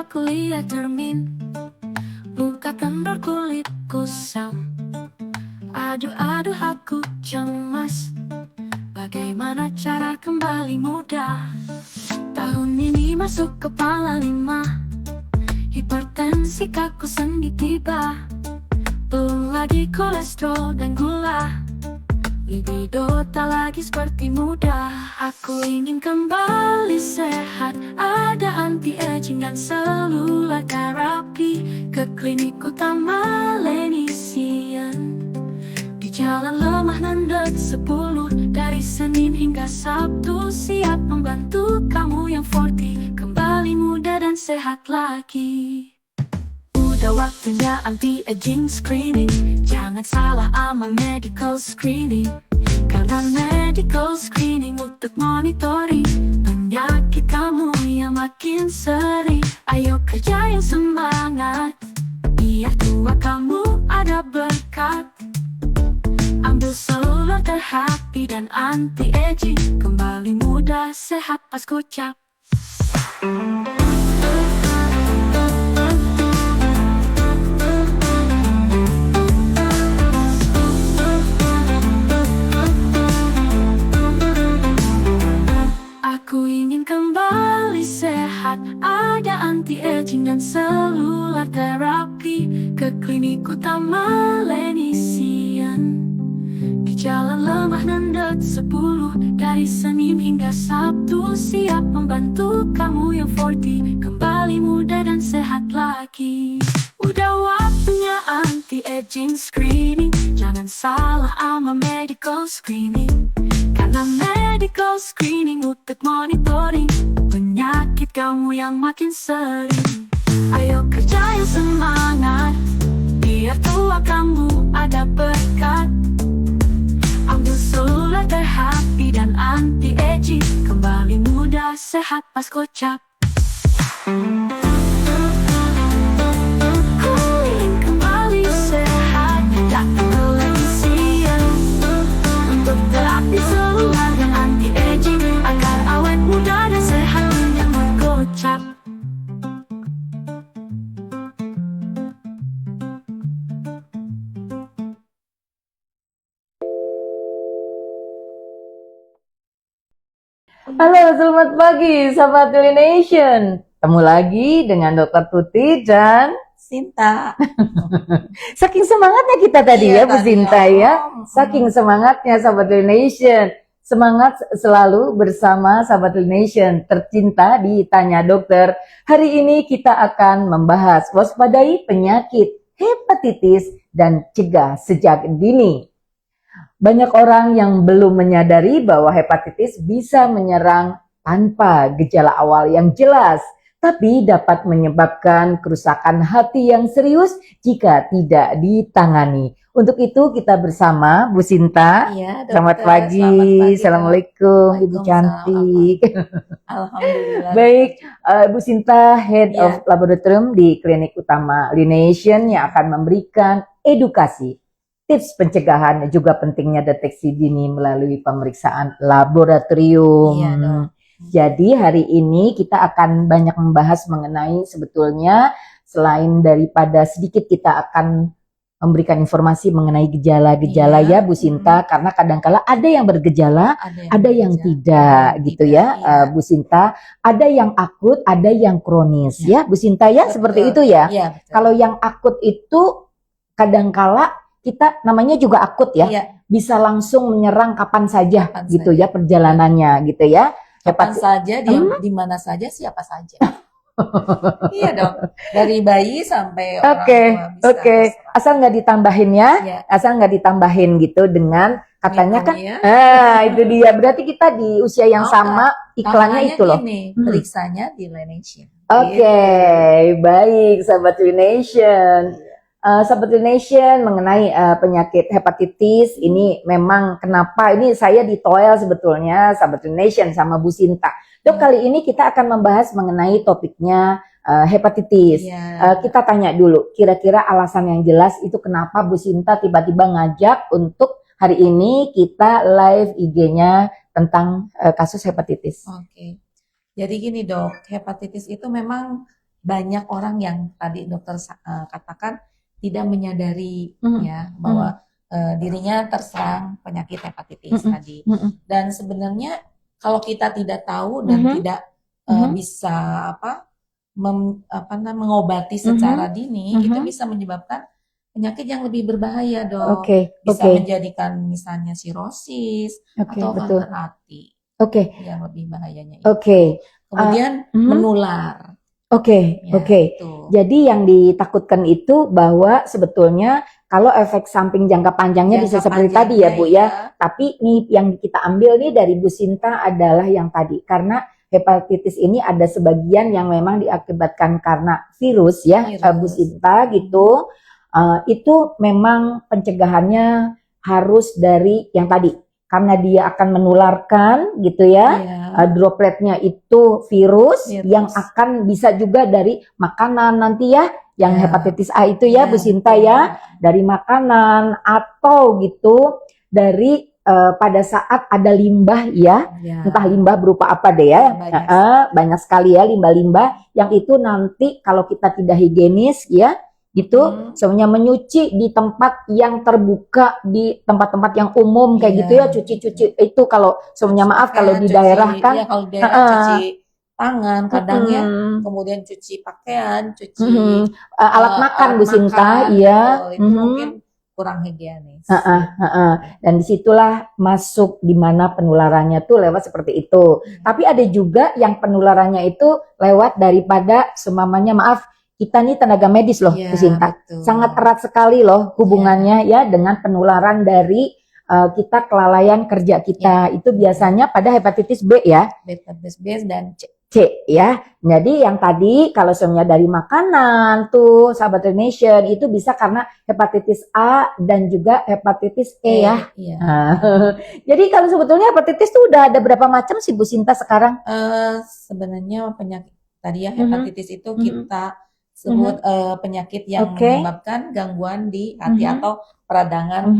aku lihat cermin, muka kendor kulit kusam. Aduh aku cemas, bagaimana cara kembali muda? Tahun ini masuk kepala 5, hipertensi kaku sendi tiba. Belum lagi kolesterol dan gula, libido tak lagi seperti muda. Aku ingin kembali sehat, ada anti-aging dan seluler terapi. Ke klinik utama Lenisian, di Jalan Lemah Nandet 10. Dari Senin hingga Sabtu, siap membantu kamu yang 40 kembali muda dan sehat lagi. Udah waktunya anti-aging screening, jangan salah amal medical screening. Karena medical screening untuk monitoring penyakit kamu yang makin sering. Ayo kerja yang semangat, biar tua kamu ada berkat. Ambil seluler terapi dan anti-aging, kembali muda sehat pas kocak. Aku ingin kembali sehat, ada anti-aging dan seluler terapi. Ke klinik utama Lenisian, di Jalan Lemah Nandet 10. Dari Senin hingga Sabtu, siap membantu kamu yang 40 kembali muda dan sehat lagi. Udah waktunya anti-aging screening, jangan salah ama medical screening. Karena medical screening untuk monitoring penyakit kamu yang makin sering. Ayo kerja yang semangat, biar tua kamu ada berkat. Ambil seluler terapi dan anti-aging, kembali muda sehat pas kocak. Ku ingin kembali sehat, datang ke Lenisian untuk terapi seluler dan anti-aging, agar awet muda dan sehat yang berkocak. Halo, selamat pagi sahabat Daily Nation. Ketemu lagi dengan Dokter Tuti dan Sinta. saking semangatnya kita tadi Iya, ya Bu tadi Sinta ya. ya. Saking semangatnya sahabat Daily Nation. Semangat selalu bersama sahabat Daily Nation tercinta di Tanya Dokter. Hari ini kita akan membahas waspadai penyakit hepatitis dan cegah sejak dini. Banyak orang yang belum menyadari bahwa hepatitis bisa menyerang tanpa gejala awal yang jelas, tapi dapat menyebabkan kerusakan hati yang serius jika tidak ditangani. Untuk itu kita bersama Bu Sinta. Iya, dokter. Selamat pagi. Selamat pagi, Assalamualaikum Ibu Waalaikumsalam. cantik. Alhamdulillah. Baik, Bu Sinta Head Iya. of Laboratorium di Klinik Utama Lenisian yang akan memberikan edukasi, tips pencegahan, juga pentingnya deteksi dini melalui pemeriksaan laboratorium. Iya, dok. Jadi hari ini kita akan banyak membahas mengenai sebetulnya selain daripada sedikit kita akan memberikan informasi mengenai gejala-gejala Iya. ya Bu Sinta, karena kadang-kala ada yang bergejala, ada yang bekerja, tidak ada yang gitu tidak, ya iya. Bu Sinta. Ada yang akut, ada yang kronis Ya. ya Bu Sinta ya, Betul. seperti itu ya. Iya, betul. Kalau yang akut itu kadangkala kita namanya juga akut ya, Iya, bisa langsung menyerang kapan saja Kapan gitu saja. ya perjalanannya gitu ya. kapan Hepat- saja, di mana saja, siapa saja. Iya, dok. Dari bayi sampai orang Oke, tua bisa. oke. terserah. Asal nggak ditambahin ya, Iya. asal nggak ditambahin gitu dengan katanya kan, Pneumonia. itu dia. Berarti kita di usia yang Oh, sama, iklannya Tambahannya itu loh. gini, Hmm. periksanya di Lenisian. Oke, baik Sahabat Nation. Sahabat Nation mengenai penyakit hepatitis ini memang kenapa ini saya ditoel sebetulnya Sahabat Nation sama Bu Sinta. Dok, kali ini kita akan membahas mengenai topiknya hepatitis. Iya. Kita tanya dulu, kira-kira alasan yang jelas itu kenapa Bu Sinta tiba-tiba ngajak untuk hari ini kita live IG-nya tentang kasus hepatitis. Oke. Jadi gini, dok, hepatitis itu memang banyak orang yang tadi dokter katakan tidak menyadari Mhm. ya bahwa dirinya terserang penyakit hepatitis Mhm. tadi. Mhm. Dan sebenarnya kalau kita tidak tahu dan Mhm. tidak Mhm. bisa mengobati secara Mhm. dini, itu Mhm. bisa menyebabkan penyakit yang lebih berbahaya dong. Oke, Bisa oke, menjadikan misalnya sirosis oke, atau betul. kanker hati Oke, yang lebih bahayanya itu. oke. Kemudian Mhm. menular, Oke, ya oke. itu. Jadi yang ditakutkan itu bahwa sebetulnya kalau efek samping jangka panjangnya bisa Jangka seperti tadi ya Bu panjangnya ya. Tapi nih yang kita ambil nih dari Bu Sinta adalah yang tadi. Karena hepatitis ini ada sebagian yang memang diakibatkan karena virus ya, Bu virus. Sinta gitu. Itu memang pencegahannya harus dari yang tadi. Karena dia akan menularkan gitu ya. Iya, Dropletnya itu virus yang virus. akan bisa juga dari makanan nanti ya, yang Ya, hepatitis A itu ya iya, Bu Sinta betul. ya, dari makanan atau gitu dari pada saat ada limbah ya, Ya, entah limbah berupa apa deh ya, ya, banyak sekali ya limbah-limbah yang itu nanti kalau kita tidak higienis ya, gitu semuanya menyuci di tempat yang terbuka di tempat-tempat yang umum kayak Iya. gitu ya, cuci-cuci itu kalau semuanya Cuci maaf kalau pakaian, di cuci, daerah kan ya kalau di daerah cuci tangan kadang ya, kemudian cuci pakaian, cuci alat makan Bu Sinta, makan, iya. betul. Itu mungkin kurang higienis. Dan disitulah masuk di mana penularannya tuh lewat seperti itu. Tapi ada juga yang penularannya itu lewat daripada semamanya maaf kita nih tenaga medis loh Iya, Bu Sinta. betul. Sangat erat sekali loh hubungannya ya dengan penularan dari kita kelalaian kerja kita. Itu biasanya pada hepatitis B ya. Hepatitis B dan C. C ya. Jadi yang tadi kalau semuanya dari makanan tuh sahabat Nation itu bisa karena hepatitis A dan juga hepatitis E ya. Iya. Jadi kalau sebetulnya hepatitis tuh udah ada berapa macam sih Bu Sinta sekarang? Sebenarnya penyakit tadi ya hepatitis itu kita sebut penyakit yang Oke. menyebabkan gangguan di hati atau peradangan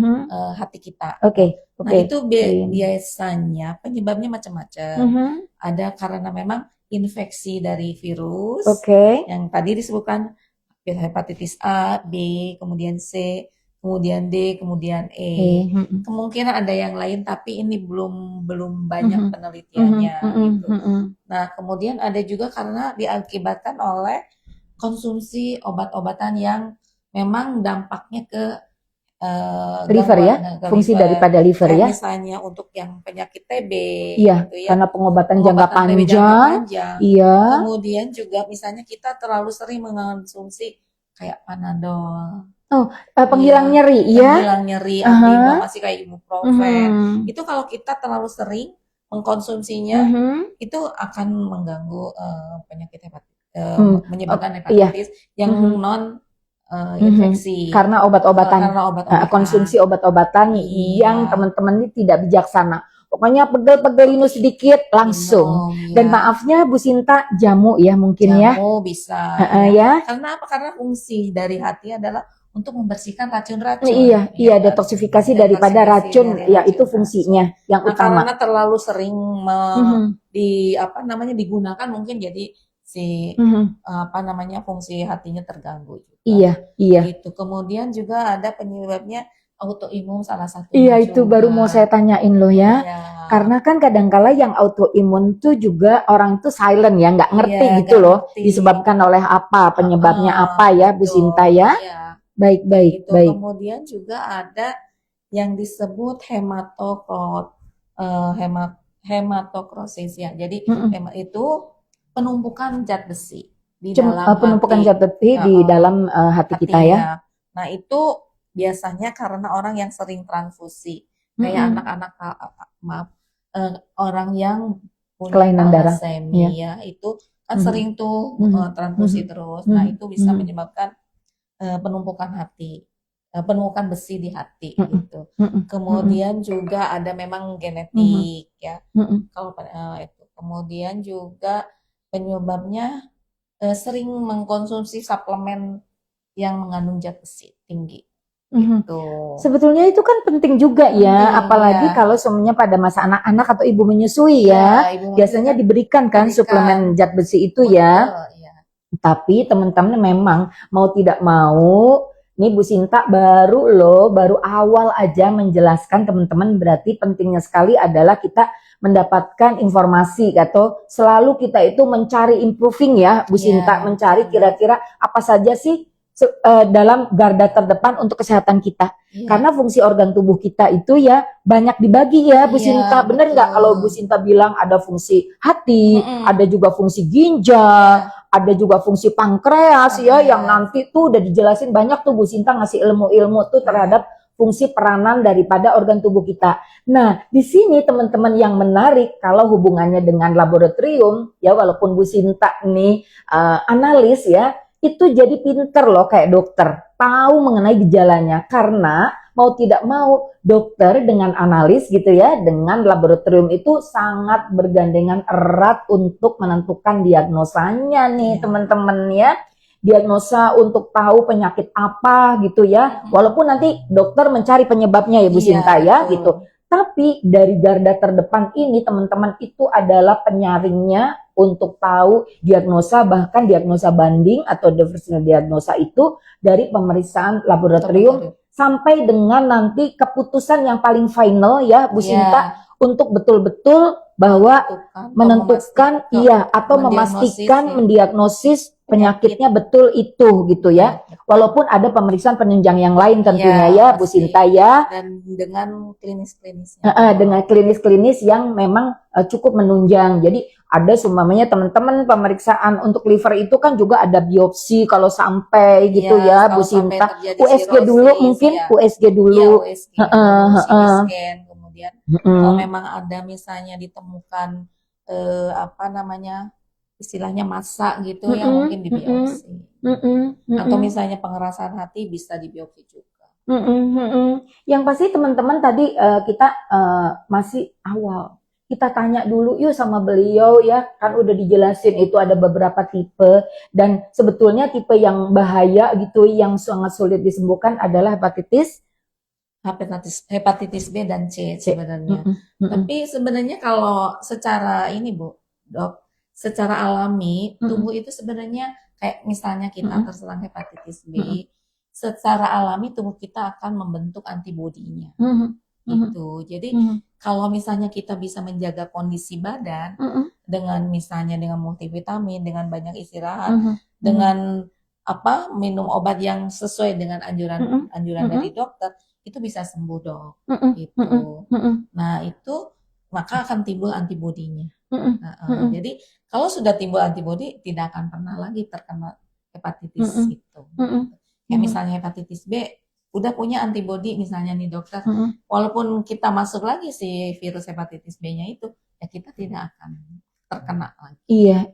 hati kita. Oke. Nah itu biasanya penyebabnya macam-macam. Ada karena memang infeksi dari virus Oke. yang tadi disebutkan hepatitis A, B, kemudian C, kemudian D, kemudian E. Kemungkinan ada yang lain tapi ini belum banyak penelitiannya gitu. Nah, kemudian ada juga karena diakibatkan oleh konsumsi obat-obatan yang memang dampaknya ke liver ya, fungsi daripada liver kayak ya. misalnya untuk yang penyakit TB Iya, gitu ya. karena pengobatan jangka TB jangka panjang. panjang. Iya. Kemudian juga misalnya kita terlalu sering mengonsumsi kayak Panadol. Penghilang nyeri ya. Penghilang nyeri, antiinflamasi kayak ibuprofen. Itu kalau kita terlalu sering mengkonsumsinya itu akan mengganggu penyakit hepatitis, menyebabkan hepatitis yang non infeksi. Karena obat-obatan, Karena obat-obatan. konsumsi obat-obatan yang teman-teman ini tidak bijaksana. Pokoknya pegel-pegel minum sedikit langsung. Minum, Dan maafnya Bu Sinta jamu ya mungkin ya. Jamu bisa. Ya. Karena apa? Karena fungsi dari hati adalah untuk membersihkan racun-racun. Iya, detoksifikasi daripada racun. Ya, itu fungsinya yang utama. Karena terlalu sering digunakan mungkin jadi si fungsi hatinya terganggu juga. Iya. Gitu. Kemudian juga ada penyebabnya autoimun salah satu. Iya, itu baru mau saya tanyain loh ya. Karena kan kadangkala yang autoimun tuh juga orang tuh silent ya, nggak ngerti gitu loh. Disebabkan oleh apa, penyebabnya apa ya Bu Sinta ya. Baik. Kemudian juga ada yang disebut hematokrosis ya. Jadi itu penumpukan zat besi di dalam penumpukan hati. zat besi di dalam hati kita ya. Nah itu biasanya karena orang yang sering transfusi, kayak anak-anak orang yang punya kelainan darah, thalassemia itu kan sering tuh transfusi terus. Nah itu bisa menyebabkan penumpukan besi di hati gitu. Kemudian juga ada memang genetik ya. Kalau itu kemudian juga penyebabnya sering mengkonsumsi suplemen yang mengandung zat besi tinggi. Gitu. Sebetulnya itu kan penting juga ya, apalagi kalau semuanya pada masa anak-anak atau ibu menyusui ya, biasanya diberikan kan suplemen zat besi itu ya. Tapi teman-teman memang mau tidak mau, nih Bu Sinta baru awal aja menjelaskan teman-teman, berarti pentingnya sekali adalah kita mendapatkan informasi atau selalu kita itu mencari improving ya Bu Sinta, mencari kira-kira apa saja sih dalam garda terdepan untuk kesehatan kita. Karena fungsi organ tubuh kita itu ya banyak dibagi ya Bu Sinta. Bener nggak kalau Bu Sinta bilang ada fungsi hati, ada juga fungsi ginjal, ada juga fungsi pankreas ya, yang nanti tuh udah dijelasin banyak tuh Bu Sinta ngasih ilmu-ilmu tuh terhadap fungsi peranan daripada organ tubuh kita. Nah, di sini teman-teman yang menarik kalau hubungannya dengan laboratorium ya, walaupun Bu Sinta nih analis ya, itu jadi pinter loh kayak dokter, tahu mengenai gejalanya, karena mau tidak mau dokter dengan analis gitu ya, dengan laboratorium itu sangat bergandengan erat untuk menentukan diagnosanya nih teman-teman ya, diagnosa untuk tahu penyakit apa gitu ya, walaupun nanti dokter mencari penyebabnya ya Bu Sinta ya gitu. Tapi dari garda terdepan ini teman-teman itu adalah penyaringnya untuk tahu diagnosa, bahkan diagnosa banding atau differential diagnosa itu dari pemeriksaan laboratorium sampai dengan nanti keputusan yang paling final ya Bu Sinta, untuk betul-betul bahwa menentukan atau memastikan mendiagnosis penyakitnya betul itu gitu ya. Walaupun ada pemeriksaan penunjang yang lain tentunya ya Bu Sinta ya. Dan dengan klinis-klinisnya. Dengan klinis-klinis yang memang cukup menunjang. Jadi ada seumpamanya teman-teman pemeriksaan untuk liver itu kan juga ada biopsi kalau sampai gitu ya Bu Sinta. USG dulu mungkin, USG dulu. Scan, kemudian kalau memang ada misalnya ditemukan istilahnya massa gitu ya, mungkin di biopsi. Atau misalnya pengerasan hati bisa di biopsi juga. Yang pasti teman-teman tadi kita masih awal, kita tanya dulu yuk sama beliau ya, kan udah dijelasin itu ada beberapa tipe, dan sebetulnya tipe yang bahaya gitu yang sangat sulit disembuhkan adalah hepatitis B dan C sebenarnya. Tapi sebenarnya kalau secara ini Bu, Dok, secara alami tubuh itu sebenarnya kayak misalnya kita terserang hepatitis B, secara alami tubuh kita akan membentuk antibodinya. Gitu. Jadi kalau misalnya kita bisa menjaga kondisi badan dengan misalnya dengan multivitamin, dengan banyak istirahat, dengan minum obat yang sesuai dengan anjuran dari dokter, itu bisa sembuh Dok. Gitu. Nah, itu maka akan timbul antibodinya. Jadi kalau sudah timbul antibodi tidak akan pernah lagi terkena hepatitis itu. Kayak misalnya hepatitis B udah punya antibodi misalnya nih dokter, walaupun kita masuk lagi si virus hepatitis B-nya itu, ya kita tidak akan terkena lagi.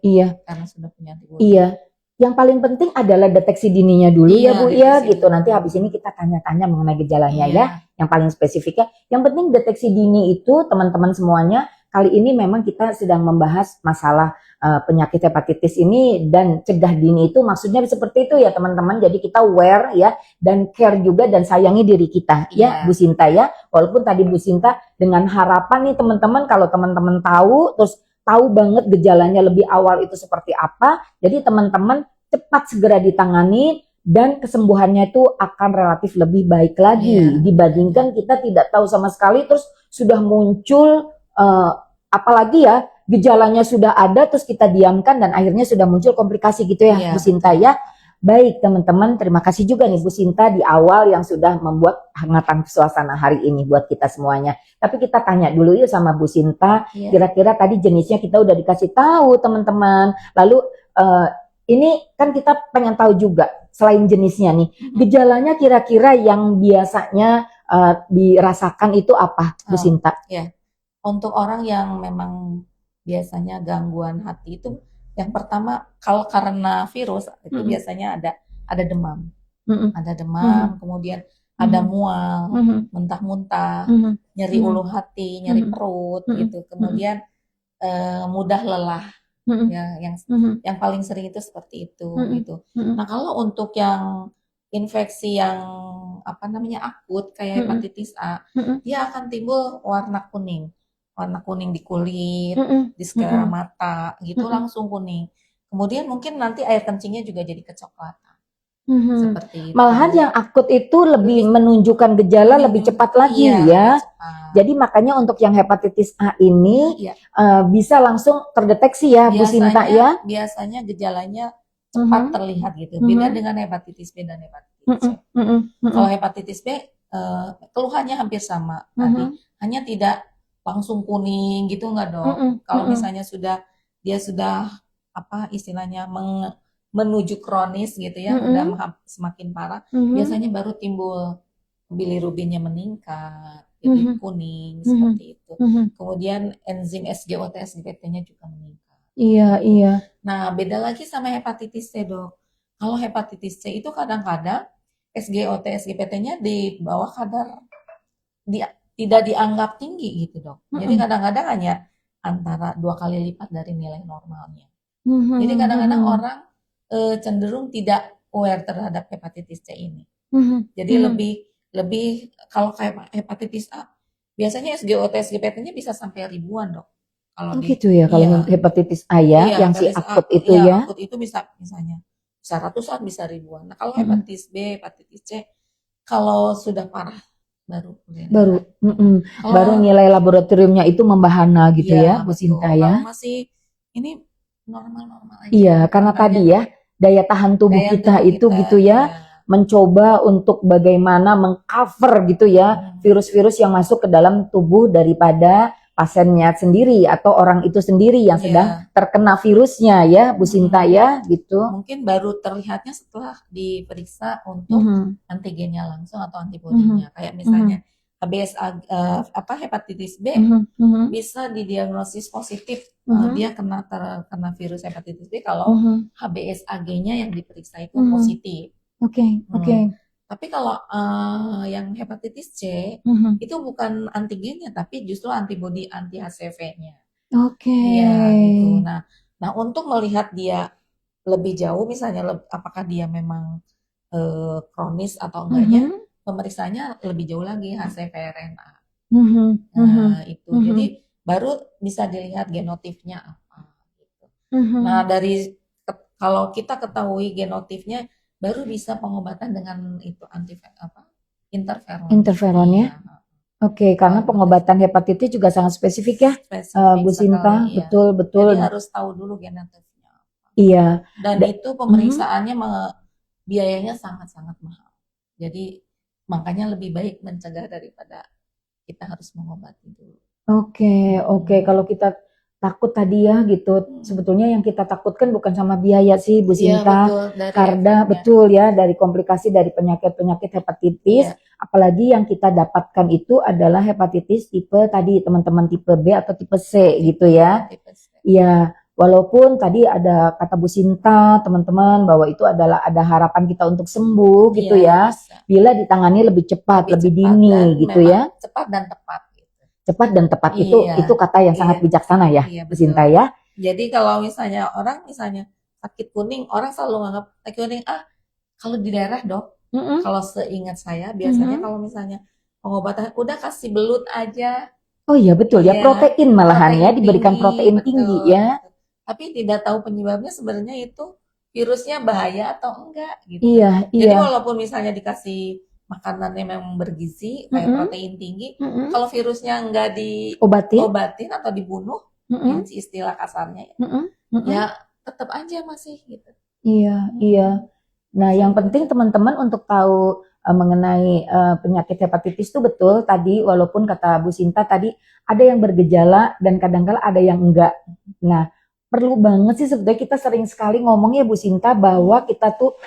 Iya. Karena sudah punya antibodi. Iya. Yang paling penting adalah deteksi dininya dulu ya Bu ya gitu. Nanti habis ini kita tanya-tanya mengenai gejalanya ya, yang paling spesifiknya. Yang penting deteksi dini itu teman-teman semuanya. Kali ini memang kita sedang membahas masalah penyakit hepatitis ini, dan cegah dini itu maksudnya seperti itu ya teman-teman. Jadi kita aware ya, dan care juga dan sayangi diri kita ya Bu Sinta ya. Walaupun tadi Bu Sinta dengan harapan nih teman-teman, kalau teman-teman tahu terus tahu banget gejalanya lebih awal itu seperti apa, jadi teman-teman cepat segera ditangani dan kesembuhannya itu akan relatif lebih baik lagi dibandingkan kita tidak tahu sama sekali terus sudah muncul apalagi ya gejalanya sudah ada terus kita diamkan dan akhirnya sudah muncul komplikasi gitu ya Bu Sinta ya. Baik teman-teman, terima kasih juga nih Bu Sinta di awal yang sudah membuat hangatan suasana hari ini buat kita semuanya. Tapi kita tanya dulu yuk sama Bu Sinta, kira-kira tadi jenisnya kita udah dikasih tahu teman-teman. Lalu ini kan kita pengen tahu juga selain jenisnya nih, gejalanya kira-kira yang biasanya dirasakan itu apa Bu Sinta? Untuk orang yang memang biasanya gangguan hati itu, yang pertama kalau karena virus itu biasanya ada demam, kemudian ada mual, muntah-muntah, nyeri ulu hati, nyeri perut gitu, kemudian mudah lelah, ya, yang paling sering itu seperti itu gitu. Nah kalau untuk yang infeksi yang akut kayak hepatitis A, dia akan timbul warna kuning di kulit, di sekitar mata gitu langsung kuning. Kemudian mungkin nanti air kencingnya juga jadi kecoklatan seperti itu. Malahan yang akut itu lebih menunjukkan gejala lebih cepat lagi Iya, ya. lebih cepat. Jadi makanya untuk yang hepatitis A ini Iya. bisa langsung terdeteksi ya Bu Sinta ya. Biasanya gejalanya cepat terlihat gitu. Beda dengan hepatitis B dan hepatitis C. Kalau hepatitis B keluhannya hampir sama tadi, hanya tidak langsung kuning gitu enggak dok. Kalau misalnya dia sudah apa istilahnya menuju kronis gitu ya, udah semakin parah, biasanya baru timbul bilirubinnya meningkat, jadi kuning seperti itu. Kemudian enzim SGOT SGPT-nya juga meningkat. Iya. Nah, beda lagi sama hepatitis C, Dok. Kalau hepatitis C itu kadang-kadang SGOT SGPT-nya di bawah kadar tidak dianggap tinggi gitu, Dok. Jadi kadang-kadang hanya antara 2 kali lipat dari nilai normalnya. Jadi kadang-kadang orang cenderung tidak aware terhadap hepatitis C ini. Jadi lebih kalau kayak hepatitis A, biasanya SGOT SGPT-nya bisa sampai ribuan, Dok. Kalau gitu ya kalau hepatitis A ya, yang si akut itu ya. Akut itu bisa misalnya bisa ratusan, bisa ribuan. Nah, kalau hepatitis B, hepatitis C, kalau sudah parah baru nilai laboratoriumnya itu membahana gitu ya, Bu Sinta ya. Masih ini normal-normal aja. Iya, karena tadi ya daya tahan tubuh kita itu gitu ya, mencoba untuk bagaimana mengcover gitu ya virus-virus yang masuk ke dalam tubuh daripada pasiennya sendiri atau orang itu sendiri yang sedang terkena virusnya ya, Bu Sinta ya, gitu. Mungkin baru terlihatnya setelah diperiksa untuk antigennya langsung atau antibodinya. Kayak misalnya hepatitis B bisa didiagnosis positif dia terkena virus hepatitis B kalau HBsAg-nya yang diperiksa itu positif. Oke. Tapi kalau yang hepatitis C itu bukan antigennya tapi justru antibodi anti HCV-nya. Ya, gitu. Nah, untuk melihat dia lebih jauh misalnya apakah dia memang kronis atau enggaknya, pemeriksaannya lebih jauh lagi HCV-RNA. Nah, itu. Jadi baru bisa dilihat genotipnya apa gitu. Nah, kalau kita ketahui genotipnya baru bisa pengobatan dengan itu interferon. Interferon ya. Oke, karena pengobatan hepatitis juga sangat spesifik ya, Bu Sinta. Iya. Betul. Jadi harus tahu dulu genotipnya apa. Iya. Dan itu pemeriksaannya biayanya sangat-sangat mahal. Jadi makanya lebih baik mencegah daripada kita harus mengobati dulu. Oke. Kalau kita takut tadi ya gitu, sebetulnya yang kita takutkan bukan sama biaya sih Bu Sinta, karena betul ya dari komplikasi dari penyakit hepatitis, apalagi yang kita dapatkan itu adalah hepatitis tipe tadi teman-teman tipe B atau tipe C gitu ya. Iya, walaupun tadi ada kata Bu Sinta teman-teman bahwa itu adalah ada harapan kita untuk sembuh gitu ya, bila ditangani lebih cepat, lebih dini gitu ya. Cepat dan tepat. Cepat dan tepat itu kata yang sangat bijaksana ya, Bu Sinta ya. Jadi kalau misalnya orang sakit kuning, orang selalu nganggap sakit kuning kalau di daerah dok, kalau seingat saya biasanya kalau misalnya pengobatan udah kasih belut aja. Oh iya betul ya, protein malahan ya, diberikan protein tinggi ya. Tapi tidak tahu penyebabnya sebenarnya itu virusnya bahaya atau enggak gitu. Iya. Jadi walaupun misalnya dikasih makanannya memang bergizi, kayak protein tinggi, kalau virusnya nggak diobatin atau dibunuh, istilah kasarnya, ya tetap aja masih gitu. Iya. Nah, yang penting teman-teman untuk tahu mengenai penyakit hepatitis itu betul tadi, walaupun kata Bu Sinta tadi ada yang bergejala dan kadang-kala ada yang enggak. Nah, perlu banget sih sebetulnya kita sering sekali ngomong ya Bu Sinta bahwa kita tuh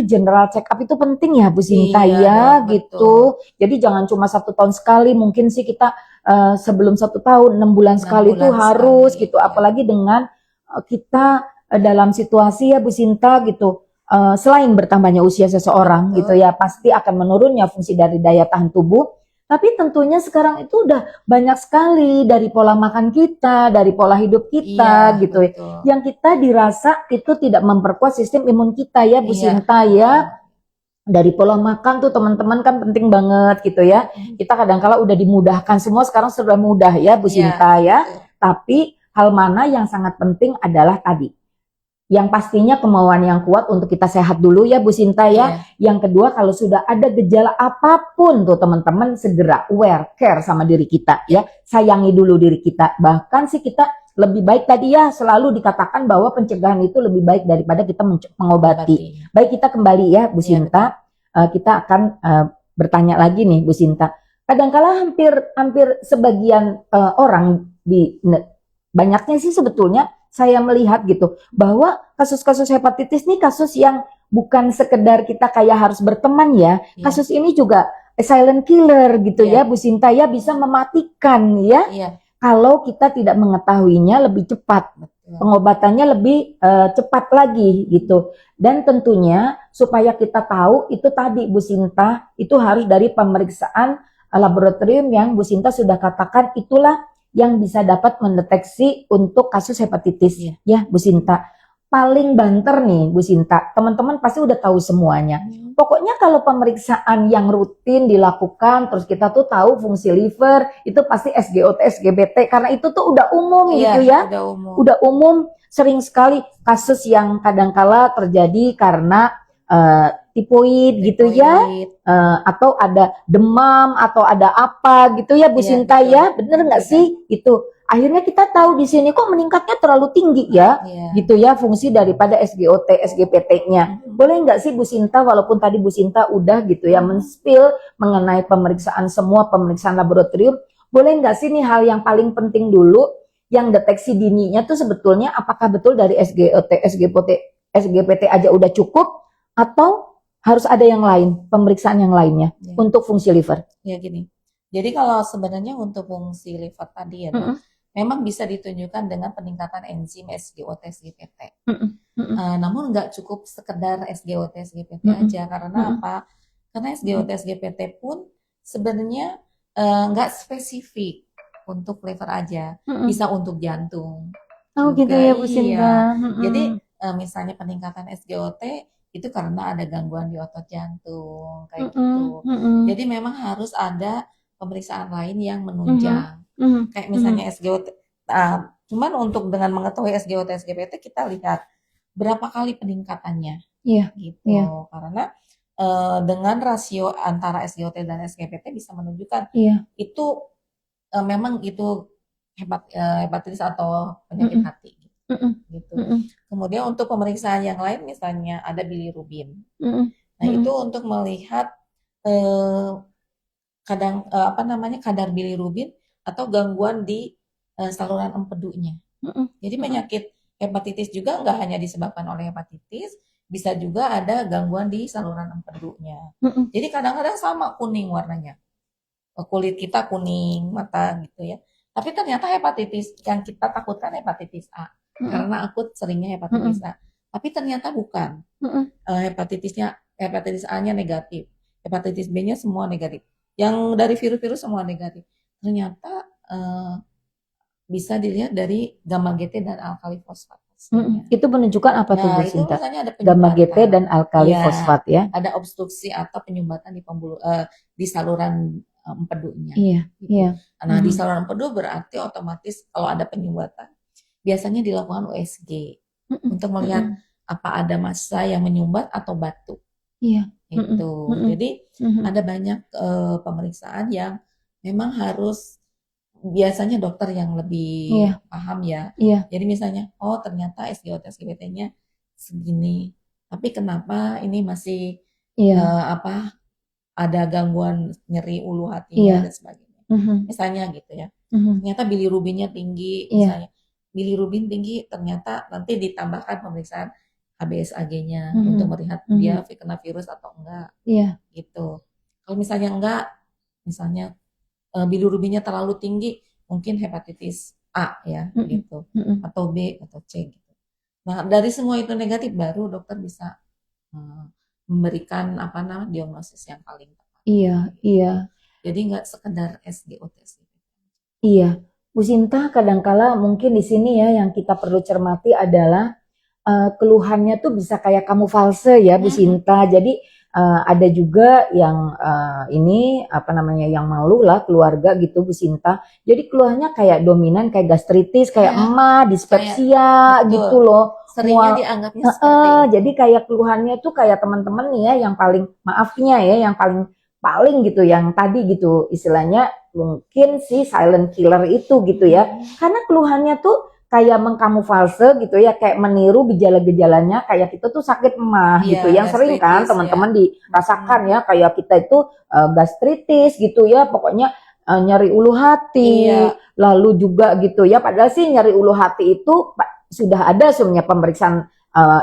general check up itu penting ya Bu Sinta ya gitu. Jadi jangan cuma 1 tahun sekali, mungkin sih kita sebelum 1 tahun 6 bulan sekali itu harus gitu. Apalagi dengan kita dalam situasi ya Bu Sinta gitu, selain bertambahnya usia seseorang gitu ya, pasti akan menurunnya fungsi dari daya tahan tubuh. Tapi tentunya sekarang itu udah banyak sekali dari pola makan kita, dari pola hidup kita gitu ya. Yang kita dirasa itu tidak memperkuat sistem imun kita ya Bu Sinta ya. Dari pola makan tuh teman-teman kan penting banget gitu ya. Kita kadang-kala udah dimudahkan, semua sekarang sudah mudah ya Bu Sinta ya. Tapi hal mana yang sangat penting adalah tadi yang pastinya kemauan yang kuat untuk kita sehat dulu ya Bu Sinta ya. Iya. Yang kedua, kalau sudah ada gejala apapun tuh teman-teman segera aware, care sama diri kita ya. Sayangi dulu diri kita. Bahkan sih kita lebih baik tadi ya selalu dikatakan bahwa pencegahan itu lebih baik daripada kita mengobati. Baik, kita kembali ya Bu Iya, Sinta. Kita akan bertanya lagi nih Bu Sinta. Kadangkala hampir sebagian orang banyaknya sih sebetulnya saya melihat gitu bahwa kasus-kasus hepatitis ini kasus yang bukan sekedar kita kayak harus berteman ya. Iya. Kasus ini juga silent killer gitu Iya. ya Bu Sinta ya, bisa mematikan ya. Iya. Kalau kita tidak mengetahuinya lebih cepat. Betul. Pengobatannya lebih cepat lagi gitu. Dan tentunya supaya kita tahu itu tadi Bu Sinta, itu harus dari pemeriksaan laboratorium yang Bu Sinta sudah katakan itulah yang bisa dapat mendeteksi untuk kasus hepatitis ya Bu Sinta. Paling banter nih Bu Sinta, teman-teman pasti udah tahu semuanya. Pokoknya kalau pemeriksaan yang rutin dilakukan, terus kita tuh tahu fungsi liver, itu pasti SGOT, SGBT, karena itu tuh udah umum gitu ya. Udah umum, sering sekali kasus yang kadangkala terjadi karena tipoid gitu ya, atau ada demam atau ada apa gitu ya Bu Sinta ya, bener nggak sih itu? Akhirnya kita tahu di sini kok meningkatnya terlalu tinggi ya, gitu ya fungsi daripada SGOT, SGPT-nya. Boleh nggak sih Bu Sinta, walaupun tadi Bu Sinta udah gitu ya men-spill mengenai pemeriksaan semua pemeriksaan laboratorium, boleh nggak sih nih hal yang paling penting dulu yang deteksi dininya tuh sebetulnya apakah betul dari SGOT, SGPT aja udah cukup? Atau harus ada yang lain, pemeriksaan yang lainnya untuk fungsi liver? Ya gini, jadi kalau sebenarnya untuk fungsi liver tadi ya Dok, memang bisa ditunjukkan dengan peningkatan enzim SGOT, SGPT. Namun nggak cukup sekedar SGOT, SGPT aja, karena apa? Karena SGOT, SGPT pun sebenarnya nggak spesifik untuk liver aja, bisa untuk jantung. Oh juga, gitu ya Bu Sinta. Jadi misalnya peningkatan SGOT itu karena ada gangguan di otot jantung kayak gitu. Jadi memang harus ada pemeriksaan lain yang menunjang. Kayak misalnya SGOT. Cuman untuk dengan mengetahui SGOT, SGPT kita lihat berapa kali peningkatannya. Gitu. Karena dengan rasio antara SGOT dan SGPT bisa menunjukkan itu memang itu hepatitis atau penyakit hati. Gitu. Kemudian untuk pemeriksaan yang lain misalnya ada bilirubin. Nah itu untuk melihat kadar bilirubin atau gangguan di saluran empedunya. Jadi penyakit hepatitis juga nggak hanya disebabkan oleh hepatitis, bisa juga ada gangguan di saluran empedunya. Jadi kadang-kadang sama kuning warnanya, kulit kita kuning, mata gitu ya. Tapi ternyata hepatitis yang kita takutkan hepatitis A. Karena akut seringnya hepatitis A. Tapi ternyata bukan. Hepatitis A-nya negatif. Hepatitis B-nya semua negatif. Yang dari virus-virus semua negatif. Ternyata bisa dilihat dari gamma GT dan alkali fosfat. Itu menunjukkan apa tuh Bu Sinta? Ada gamma GT dan alkali fosfat ya. Ada obstruksi atau penyumbatan di saluran empedunya. Nah, di saluran empedu berarti otomatis kalau ada penyumbatan biasanya dilakukan USG untuk melihat apa ada massa yang menyumbat atau batu. Itu. Jadi ada banyak pemeriksaan yang memang harus biasanya dokter yang lebih paham ya. Jadi misalnya, oh ternyata SGOT, SGPT-nya segini, tapi kenapa ini masih ada gangguan nyeri ulu hatinya dan sebagainya. Misalnya gitu ya. Ternyata bilirubinnya tinggi, misalnya. Bilirubin tinggi ternyata nanti ditambahkan pemeriksaan HbSAg-nya untuk melihat dia kena virus atau enggak. Gitu. Kalau misalnya enggak, misalnya bilirubinnya terlalu tinggi, mungkin hepatitis A ya, gitu. Atau B atau C gitu. Nah, dari semua itu negatif baru dokter bisa memberikan diagnosis yang paling tepat. Jadi enggak sekedar SGOT. Bu Sinta, kadangkala mungkin di sini ya yang kita perlu cermati adalah keluhannya tuh bisa kayak kamuflase ya Bu Sinta. Jadi ada juga yang yang malu lah keluarga gitu Bu Sinta. Jadi keluhannya kayak dominan kayak gastritis, kayak emah, dispepsia gitu loh. seringnya mual. dianggapnya seperti itu. Jadi kayak keluhannya tuh kayak teman-teman nih ya, yang paling maafnya ya, yang paling paling gitu, yang tadi gitu istilahnya mungkin si silent killer itu gitu ya, karena keluhannya tuh kayak mengkamuflase gitu ya, kayak meniru gejala-gejalanya kayak kita tuh sakit emah Iya, gitu, yang sering kan gastritis ya. teman-teman dirasakan ya, kayak kita itu gastritis gitu ya, pokoknya nyeri ulu hati, Iya, lalu juga gitu ya, padahal sih nyeri ulu hati itu sudah ada sebenarnya pemeriksaan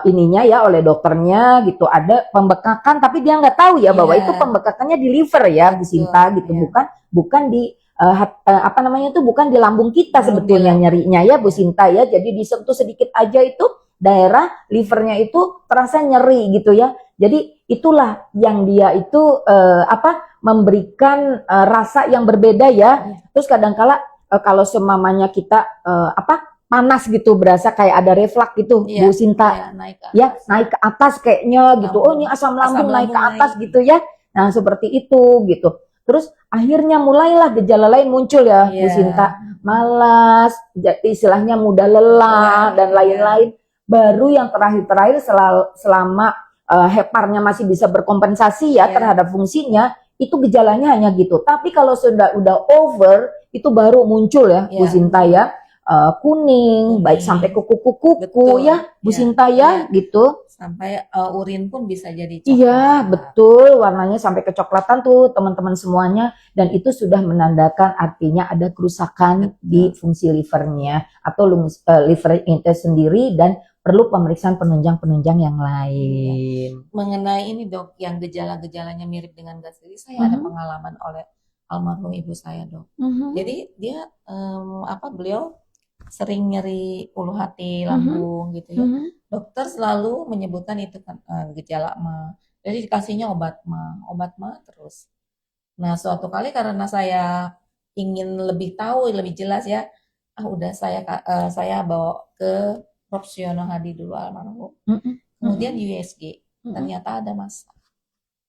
ininya ya oleh dokternya gitu, ada pembekakan, tapi dia nggak tahu ya bahwa itu iya, pembekakannya di liver ya Bu betul. Sinta gitu, Iya. bukan di apa namanya itu, bukan di lambung kita Belum di sebetulnya lambung. nyerinya ya Bu Iya. Sinta ya, jadi disentuh sedikit aja itu daerah livernya itu terasa nyeri gitu ya, jadi itulah yang dia itu memberikan rasa yang berbeda ya. Iya. Terus kadangkala kalau semamanya kita panas gitu, berasa kayak ada reflux gitu Iya, Bu Sinta iya, naik ke ya, atas. naik ke atas kayaknya gitu, oh ini asam lambung naik ke atas naik. gitu ya, nah seperti itu gitu. Terus akhirnya mulailah gejala lain muncul ya Bu Iya. Sinta, malas, istilahnya mudah lelah Iya, dan lain-lain. Baru yang terakhir-terakhir selama heparnya masih bisa berkompensasi ya Iya. terhadap fungsinya, itu gejalanya hanya gitu. Tapi kalau sudah udah over, itu baru muncul ya Bu Iya. Sinta ya, kuning, baik Kuning. sampai kuku-kuku Betul. ya Bu Iya. Sinta ya Iya. gitu. Sampai urin pun bisa jadi coklat. Iya, betul, warnanya sampai kecoklatan tuh teman-teman semuanya, dan itu sudah menandakan artinya ada kerusakan di fungsi livernya atau liver itu sendiri, dan perlu pemeriksaan penunjang-penunjang yang lain. Mengenai ini Dok, yang gejala-gejalanya mirip dengan gastritis, saya ada pengalaman oleh almarhum ibu saya Dok. Jadi dia beliau sering nyeri ulu hati, lambung gitu ya. Dokter selalu menyebutkan itu kan gejala mah. Jadi dikasihnya obat mah terus. Nah, suatu kali karena saya ingin lebih tahu, lebih jelas ya, udah saya bawa ke Prof. Suyono Hadi dulu almarhum. Kemudian USG, ternyata ada masalah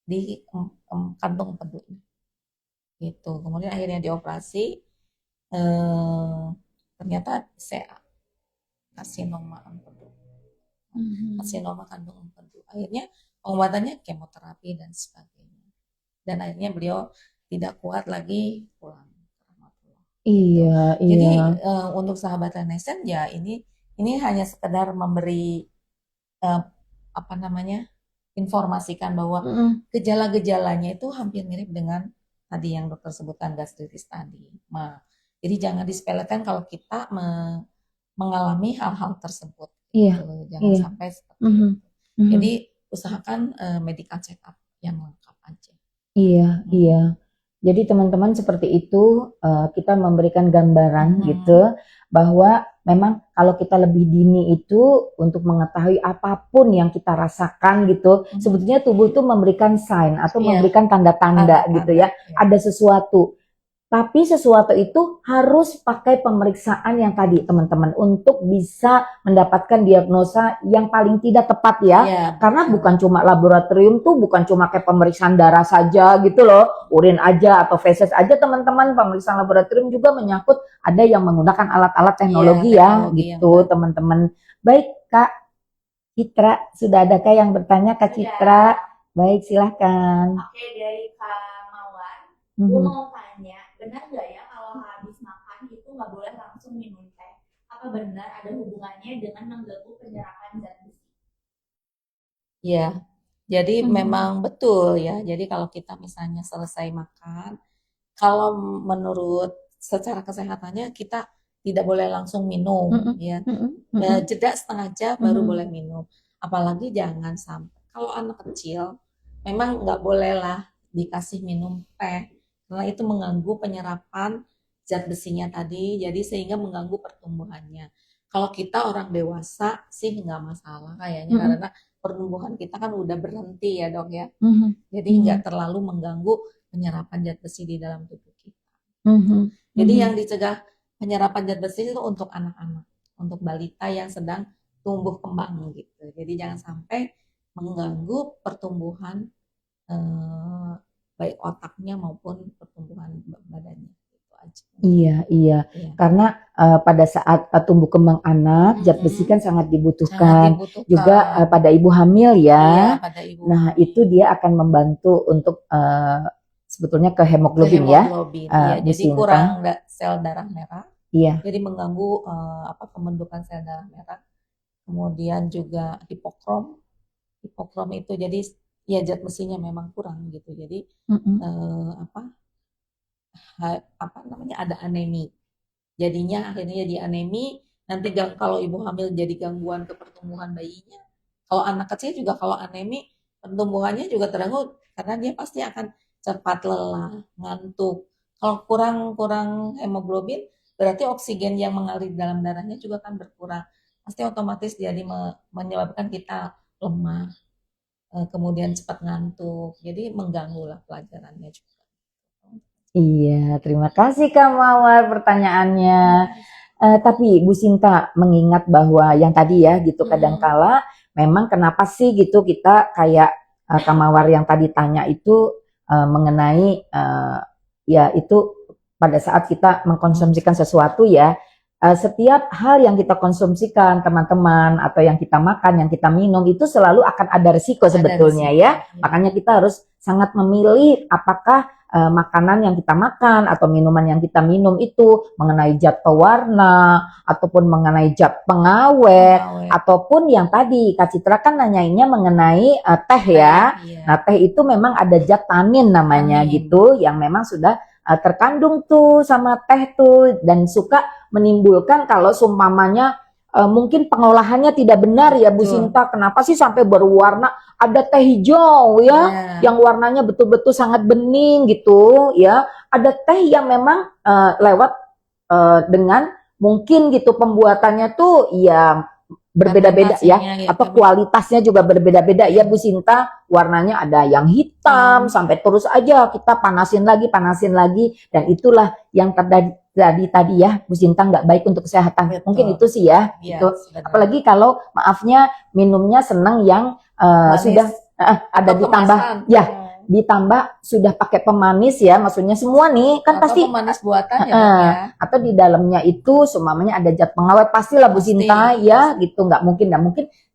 di kantung empedunya. Gitu. Kemudian akhirnya dioperasi, ternyata CA, karsinoma empedu. Karsinoma kandung empedu. Akhirnya pengobatannya kemoterapi dan sebagainya. Dan akhirnya beliau tidak kuat lagi, pulang. Iya, Jadi iya. untuk sahabat Renaissance ya ini hanya sekedar memberi informasikan bahwa gejala-gejalanya itu hampir mirip dengan tadi yang dokter sebutkan, gastritis tadi. Jadi jangan disepelekan kalau kita mengalami hal-hal tersebut. Iya, Gitu. Jangan sampai seperti itu. Jadi usahakan medical check up yang lengkap aja. Iya, iya. Jadi teman-teman seperti itu, kita memberikan gambaran gitu, bahwa memang kalau kita lebih dini itu untuk mengetahui apapun yang kita rasakan gitu, sebetulnya tubuh itu memberikan sign atau memberikan tanda-tanda gitu ya, ada sesuatu. Tapi sesuatu itu harus pakai pemeriksaan yang tadi teman-teman, untuk bisa mendapatkan diagnosa yang paling tidak tepat ya. Karena bukan cuma laboratorium tuh, bukan cuma kayak pemeriksaan darah saja gitu loh, urin aja atau feses aja teman-teman. Pemeriksaan laboratorium juga menyangkut ada yang menggunakan alat-alat teknologi ya gitu teman-teman. Baik Kak Citra, sudah adakah yang bertanya Kak Citra? Baik, silahkan. Oke, dari Kak Mawar, gue mau tanya, benar nggak ya kalau habis makan itu nggak boleh langsung minum teh? Apa benar ada hubungannya dengan mengganggu penyerapan zat besi? Ya, jadi memang betul ya. Jadi kalau kita misalnya selesai makan, kalau menurut secara kesehatannya kita tidak boleh langsung minum ya. Jeda setengah jam baru boleh minum. Apalagi jangan sampai kalau anak kecil memang nggak bolehlah dikasih minum teh, karena itu mengganggu penyerapan zat besinya tadi, jadi sehingga mengganggu pertumbuhannya. Kalau kita orang dewasa sih nggak masalah kayaknya, karena pertumbuhan kita kan udah berhenti ya Dok ya. Jadi nggak terlalu mengganggu penyerapan zat besi di dalam tubuh kita. Jadi yang dicegah penyerapan zat besi itu untuk anak-anak, untuk balita yang sedang tumbuh kembang gitu. Jadi jangan sampai mengganggu pertumbuhan baik otaknya maupun pertumbuhan badannya. Gitu aja. Iya, iya. Iya. Karena pada saat tumbuh kembang anak, zat besi kan sangat Sangat dibutuhkan. dibutuhkan. Juga pada ibu hamil Iya, ya. pada ibu Nah, hamil. itu dia akan membantu untuk sebetulnya ke Ke hemoglobin ya, hemoglobin, iya. Bu Jadi kurang Sinta. sel darah merah. Iya. Jadi mengganggu pembentukan sel darah merah. Kemudian juga hipokrom. Hipokrom itu jadi ya zat besinya memang kurang gitu. Jadi apa namanya ada anemi. Jadinya akhirnya jadi anemi. Nanti kalau ibu hamil jadi gangguan ke pertumbuhan bayinya. Kalau anak kecil juga kalau anemi pertumbuhannya juga terganggu karena dia pasti akan cepat lelah, ngantuk. Kalau kurang hemoglobin berarti oksigen yang mengalir dalam darahnya juga akan berkurang. Pasti otomatis jadi menyebabkan kita lemah, kemudian cepat ngantuk. Jadi mengganggu lah pelajarannya juga. Iya, terima kasih Kak Mawar pertanyaannya. Tapi Bu Sinta mengingat bahwa yang tadi ya gitu kadangkala memang kenapa sih gitu kita kayak Kak Mawar yang tadi tanya itu mengenai ya itu pada saat kita mengkonsumsikan sesuatu ya, setiap hal yang kita konsumsikan teman-teman atau yang kita makan, yang kita minum itu selalu akan ada risiko sebetulnya ya. Makanya kita harus sangat memilih apakah makanan yang kita makan atau minuman yang kita minum itu mengenai zat pewarna ataupun mengenai zat pengawet ataupun yang tadi Kak Citra kan nanyainnya mengenai teh ya. Nah, teh itu memang ada zat tanin namanya gitu yang memang sudah terkandung tuh sama teh tuh dan suka menimbulkan kalau seumpamanya mungkin pengolahannya tidak benar ya Bu Sinta. Kenapa sih sampai berwarna ada teh hijau ya, yang warnanya betul-betul sangat bening gitu ya. Ada teh yang memang lewat dengan mungkin gitu pembuatannya tuh ya berbeda-beda ya, atau kualitasnya juga berbeda-beda ya Bu Sinta. Warnanya ada yang hitam sampai terus aja kita panasin lagi dan itulah yang terjadi tadi ya Bu Sinta, nggak baik untuk kesehatan. Mungkin itu sih ya, gitu. Apalagi kalau maafnya minumnya senang yang sudah ada ditambah ya, ditambah sudah pakai pemanis ya, maksudnya semua nih kan atau pasti pemanis buatan ya, ya atau di dalamnya itu semuanya ada zat pengawet pastilah Bu Sinta ya gitu. Nggak mungkin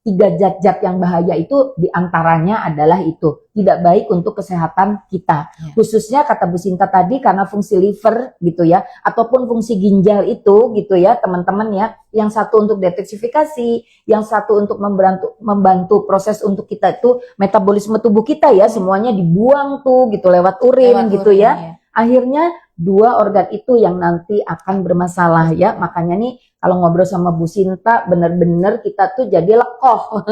3 zat-zat yang bahaya itu diantaranya adalah itu tidak baik untuk kesehatan kita khususnya kata Bu Sinta tadi karena fungsi liver gitu ya ataupun fungsi ginjal itu gitu ya teman-teman ya, yang satu untuk detoksifikasi, yang satu untuk membantu proses untuk kita itu metabolisme tubuh kita ya, semuanya dibuang tuh gitu lewat urin gitu ya. Akhirnya 2 organ itu yang nanti akan bermasalah ya. Makanya nih kalau ngobrol sama Bu Sinta benar-benar kita tuh jadi lekoh.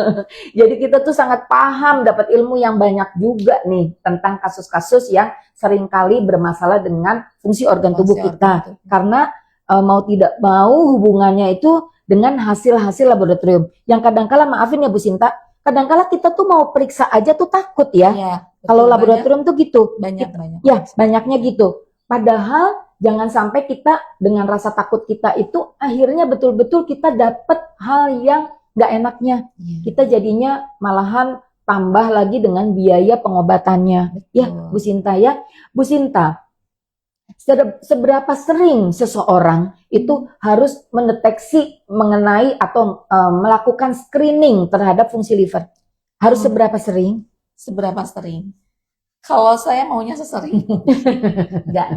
Jadi kita tuh sangat paham, dapat ilmu yang banyak juga nih tentang kasus-kasus yang seringkali bermasalah dengan fungsi organ tubuh kita. Karena mau tidak mau hubungannya itu dengan hasil-hasil laboratorium. Yang kadang-kala maafin ya Bu Sinta, kadang-kala kita tuh mau periksa aja tuh takut ya. Kalau laboratorium tuh gitu. Banyak. Ya, banyaknya gitu. Padahal jangan sampai kita dengan rasa takut kita itu akhirnya betul-betul kita dapat hal yang gak enaknya. Kita jadinya malahan tambah lagi dengan biaya pengobatannya. Ya, Bu Sinta ya. Bu Sinta, seberapa sering seseorang itu harus mendeteksi mengenai atau melakukan screening terhadap fungsi liver? Harus seberapa sering? Seberapa sering? Kalau saya maunya sesering. Enggak.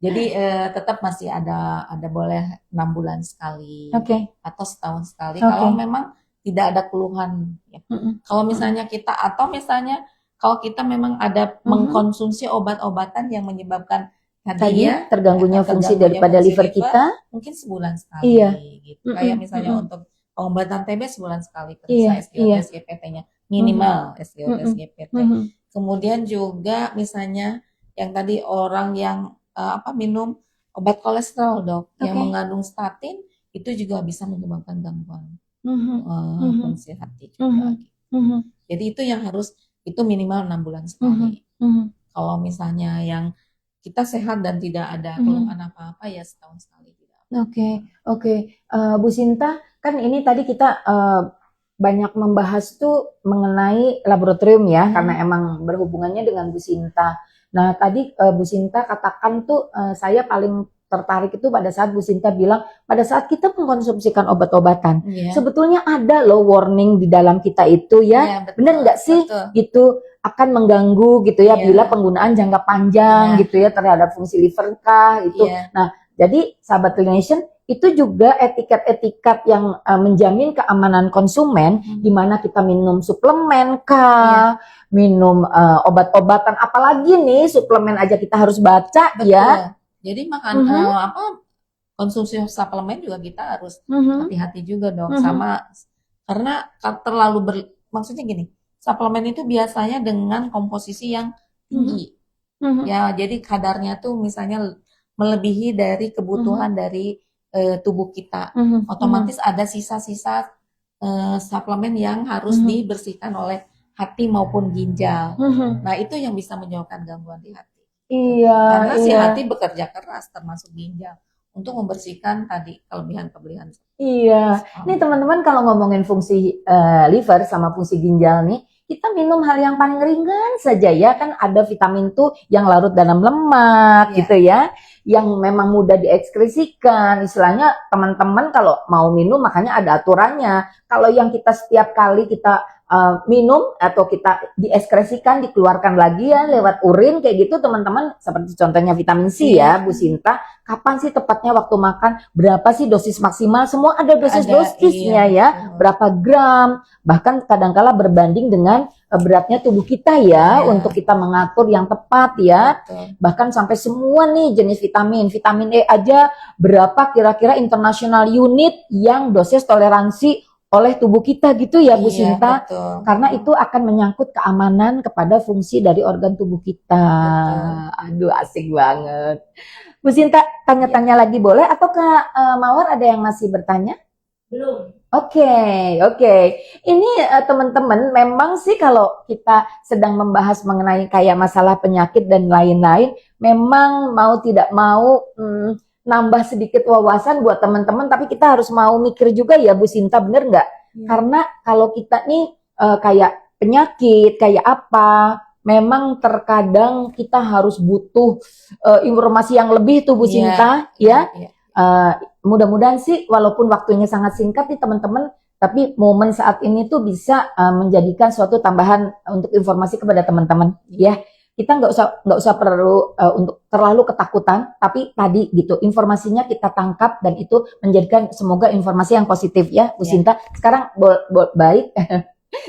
Jadi tetap masih ada boleh 6 bulan sekali atau setahun sekali kalau memang tidak ada keluhan ya. Kalau misalnya kita kalau kita memang ada mengkonsumsi obat-obatan yang menyebabkan tadi ya terganggunya fungsi daripada liver kita, mungkin sebulan sekali gitu. Kayak misalnya untuk pengobatan TB sebulan sekali periksa SGOT SGPT-nya minimal SGOT SGPT. Kemudian juga misalnya yang tadi orang yang minum obat kolesterol dok yang mengandung statin itu juga bisa menyebabkan gangguan fungsi hati juga. Jadi itu yang harus itu minimal 6 bulan sekali. Kalau misalnya yang kita sehat dan tidak ada keluhan apa-apa ya setahun sekali tidak. Bu Sinta, kan ini tadi kita banyak membahas tuh mengenai laboratorium ya, karena emang berhubungannya dengan Bu Sinta. Nah, tadi Bu Sinta katakan tuh saya paling tertarik itu pada saat Bu Sinta bilang pada saat kita mengkonsumsikan obat-obatan, Iya. sebetulnya ada loh warning di dalam kita itu ya. Iya, betul, Bener nggak sih? betul. Gitu akan mengganggu gitu ya Iya. bila penggunaan jangka panjang Iya. gitu ya terhadap fungsi liver kah itu. Iya. Nah, jadi sahabat Nation itu juga etikat-etikat yang menjamin keamanan konsumen di mana kita minum suplemen kah, minum obat-obatan, apalagi nih suplemen aja kita harus baca Betul. ya. Jadi konsumsi suplemen juga kita harus hati-hati juga dong sama karena maksudnya gini, suplemen itu biasanya dengan komposisi yang tinggi. Ya, jadi kadarnya tuh misalnya melebihi dari kebutuhan dari tubuh kita. Otomatis ada sisa-sisa suplemen yang harus dibersihkan oleh hati maupun ginjal. Nah, itu yang bisa menyebabkan gangguan di hati. Iya, Karena si iya. hati bekerja keras termasuk ginjal untuk membersihkan tadi kelebihan-kelebihan. Iya. Nih teman-teman kalau ngomongin fungsi liver sama fungsi ginjal nih, kita minum hal yang paling ringan saja ya, kan ada vitamin tuh yang larut dalam lemak Iya. gitu ya, yang memang mudah diekskresikan. Istilahnya teman-teman kalau mau minum makanya ada aturannya. Kalau yang kita setiap kali kita minum atau kita diekskresikan, dikeluarkan lagi ya lewat urin kayak gitu teman-teman, seperti contohnya vitamin C ya Bu Sinta, kapan sih tepatnya waktu makan, berapa sih dosis maksimal, semua ada dosis-dosisnya ya, berapa gram, bahkan kadangkala berbanding dengan beratnya tubuh kita ya, untuk kita mengatur yang tepat ya. Betul. Bahkan sampai semua nih jenis vitamin E aja berapa kira-kira international unit yang dosis toleransi oleh tubuh kita gitu ya Bu Sinta. Betul. Karena itu akan menyangkut keamanan kepada fungsi dari organ tubuh kita. Betul. Aduh asik banget. Bu Sinta tanya-tanya lagi boleh atau Kak Mawar ada yang masih bertanya? Belum. Oke. Ini teman-teman memang sih kalau kita sedang membahas mengenai kayak masalah penyakit dan lain-lain, memang mau tidak mau nambah sedikit wawasan buat teman-teman, tapi kita harus mau mikir juga ya Bu Sinta, bener nggak? Karena kalau kita nih kayak penyakit, kayak apa, memang terkadang kita harus butuh informasi yang lebih tuh Bu Sinta, ya. Mudah-mudahan sih walaupun waktunya sangat singkat nih teman-teman, tapi momen saat ini tuh bisa menjadikan suatu tambahan untuk informasi kepada teman-teman, ya. Kita nggak usah perlu untuk terlalu ketakutan, tapi tadi gitu informasinya kita tangkap dan itu menjadikan semoga informasi yang positif ya Bu Sinta. Sekarang baik,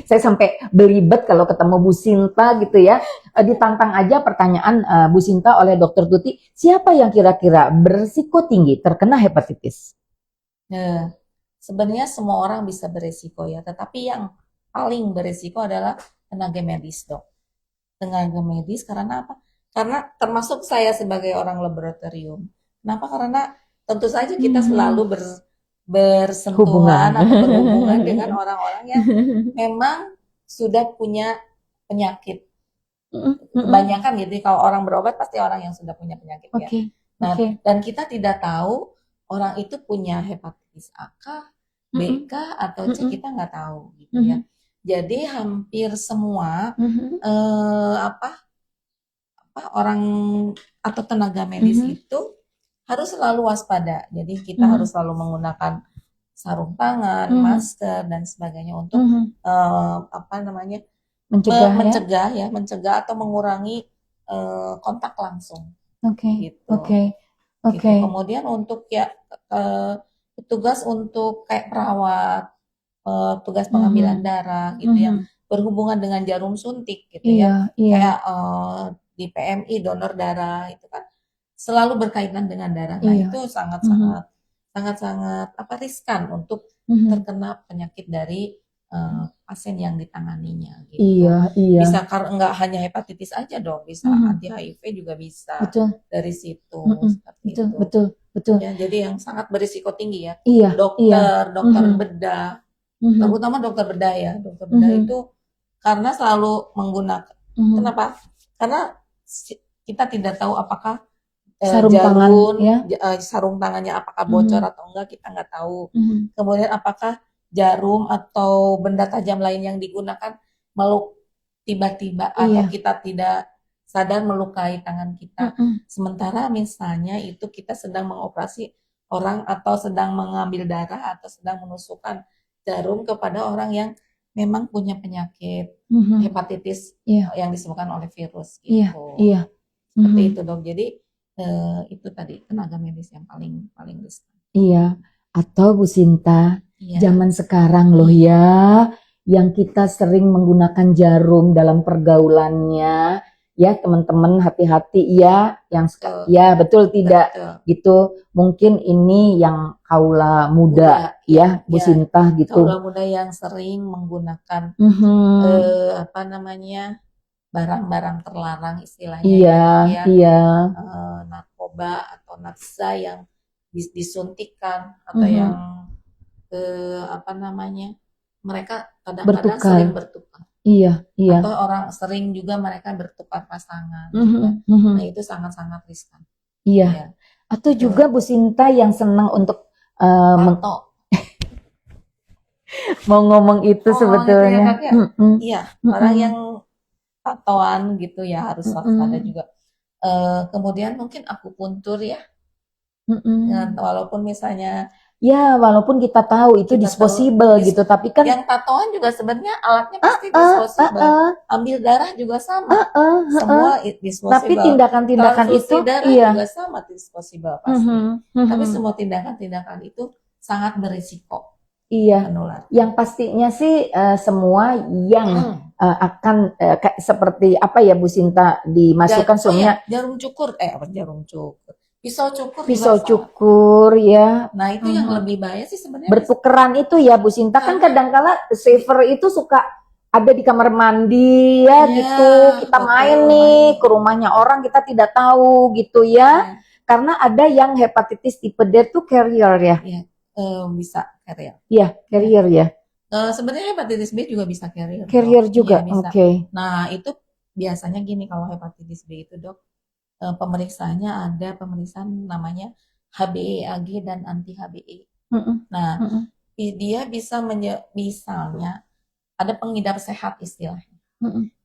saya sampai belibet kalau ketemu Bu Sinta gitu ya. Ditantang aja pertanyaan Bu Sinta oleh Dokter Tuti, siapa yang kira-kira berisiko tinggi terkena hepatitis? Sebenarnya semua orang bisa beresiko ya, tetapi yang paling beresiko adalah tenaga medis, Dok. Tenaga medis karena apa? Karena termasuk saya sebagai orang laboratorium. Kenapa? Karena tentu saja kita selalu bersentuhan atau berhubungan dengan orang-orang yang memang sudah punya penyakit. Kebanyakan gitu, kalau orang berobat pasti orang yang sudah punya penyakit ya. Nah, dan kita tidak tahu orang itu punya hepatitis A kah, B kah, atau C, kita nggak tahu gitu ya. Jadi hampir semua orang atau tenaga medis itu harus selalu waspada. Jadi kita harus selalu menggunakan sarung tangan, masker dan sebagainya untuk mencegah atau mengurangi kontak langsung. Gitu. Kemudian untuk petugas untuk kayak perawat, tugas pengambilan darah gitu ya, berhubungan dengan jarum suntik gitu ya, kayak di PMI donor darah itu kan selalu berkaitan dengan darah. Nah itu sangat-sangat riskan untuk terkena penyakit dari pasien yang ditanganinya gitu. Bisa nggak hanya hepatitis aja dong, bisa anti HIV juga bisa dari situ. Betul. Ya, jadi yang sangat berisiko tinggi ya. Dokter bedah. Terutama dokter bedah ya. Dokter bedah itu karena selalu menggunakan. Kenapa? Karena kita tidak tahu apakah sarung tangannya apakah bocor atau enggak, kita nggak tahu. Kemudian apakah jarum atau benda tajam lain yang digunakan meluk tiba-tiba atau kita tidak sadar melukai tangan kita. Mm-mm. Sementara misalnya itu kita sedang mengoperasi orang atau sedang mengambil darah atau sedang menusukkan jarum kepada orang yang memang punya penyakit Mhm. hepatitis Iya. yang disebabkan oleh virus Iya, gitu. iya. Seperti Mhm. itu dok. Jadi itu tadi tenaga medis yang paling riskan. Iya. Atau Bu Sinta, Iya. zaman sekarang loh ya, yang kita sering menggunakan jarum dalam pergaulannya, ya teman-teman hati-hati ya, yang Betul. ya betul tidak Betul. gitu. Mungkin ini yang kaula muda ya, Bu ya. Sinta gitu. Kaula muda yang sering menggunakan Mhm. apa namanya barang-barang terlarang istilahnya Iya, ya, iya. narkoba atau nafsa yang disuntikan atau Mhm. yang apa namanya mereka kadang-kadang Bertukar. sering bertukar. Iya, iya. Atau orang sering juga mereka bertukar pasangan Mhm, juga. mhm. Nah itu sangat-sangat riskan. Iya. Ya. Atau Betul. juga Bu Sinta yang senang untuk Tato. mau ngomong itu Oh, sebetulnya. itu ya, Kak, ya? Mm-mm. Iya, Mm-mm. orang yang tatoan gitu ya harus waspada Mm-mm. juga. Kemudian mungkin akupuntur ya, Mm-mm. walaupun misalnya Ya, walaupun kita tahu itu kita disposable tahu gitu, tapi kan yang tatoan juga sebenarnya alatnya pasti disposable. Ambil darah juga sama. Semua tapi disposable. tindakan-tindakan itu Transfusi darah iya. juga sama disposable pasti. Mhm, mhm. Tapi semua tindakan-tindakan itu sangat berisiko Iya. menular. Yang pastinya sih semua yang akan kayak seperti apa ya Bu Sinta dimasukkan suaminya jarum cukur apa jarum cukur. Pisau cukur pisau juga sama. cukur ya. Nah, itu yang lebih bahaya sih sebenarnya Bertukeran itu ya Bu Sinta kan kadang-kala saver itu suka ada di kamar mandi ya Iya, gitu. Kita betul, main nih ke rumahnya orang kita tidak tahu gitu ya. Iya. Karena ada yang hepatitis tipe D tuh carrier ya. Iya, bisa carrier. Iya, carrier ya. Sebenarnya hepatitis B juga bisa carrier. Carrier Dok. juga. Iya, bisa. Oke. Nah, itu biasanya gini kalau hepatitis B itu, Dok. Pemeriksaannya ada pemeriksaan namanya HbA1g dan anti HbA. Nah, dia bisa misalnya ada pengidap sehat istilahnya.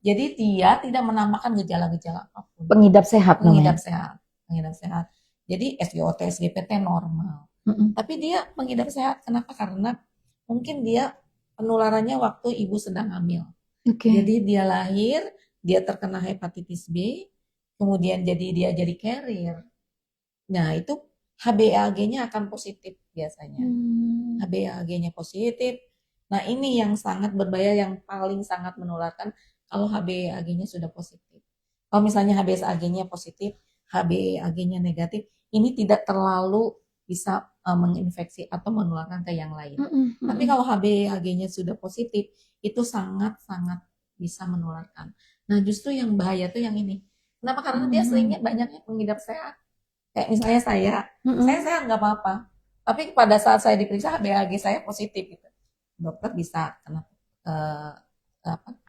Jadi dia tidak menambahkan gejala-gejala apapun. Pengidap sehat namanya. Pengidap sehat. Jadi SGOT, SGPT normal. Tapi dia pengidap sehat. Kenapa? Karena mungkin dia penularannya waktu ibu sedang hamil. Jadi dia lahir, dia terkena hepatitis B, kemudian dia jadi carrier. Nah, itu HbA1g-nya akan positif biasanya. HbA1g-nya positif. Nah, ini yang sangat berbahaya, yang paling sangat menularkan kalau HbA1g-nya sudah positif. Kalau misalnya HbA1g-nya positif, HbA1g-nya negatif, ini tidak terlalu bisa menginfeksi atau menularkan ke yang lain. Tapi kalau HbA1g-nya sudah positif, itu sangat-sangat bisa menularkan. Nah, justru yang bahaya tuh yang ini. Kenapa? Karena dia seringnya banyaknya pengidap sehat. Kayak misalnya saya sehat nggak apa-apa. Tapi pada saat saya diperiksa HbA1g saya positif gitu. Dokter bisa kena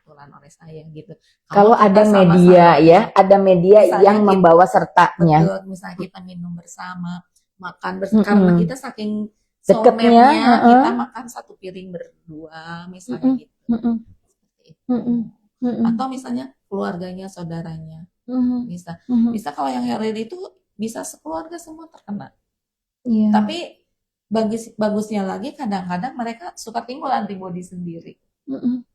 tulan oleh saya gitu. Kalau ada media ya, ada media yang membawa sertanya. Betul, misalnya kita minum bersama, makan bersama, karena kita saking deketnya, kita makan satu piring berdua misalnya gitu. Atau misalnya keluarganya, saudaranya. Bisa kalau yang carrier itu bisa sekeluarga semua terkena. Tapi bagusnya lagi kadang-kadang mereka suka timbul antibodi sendiri.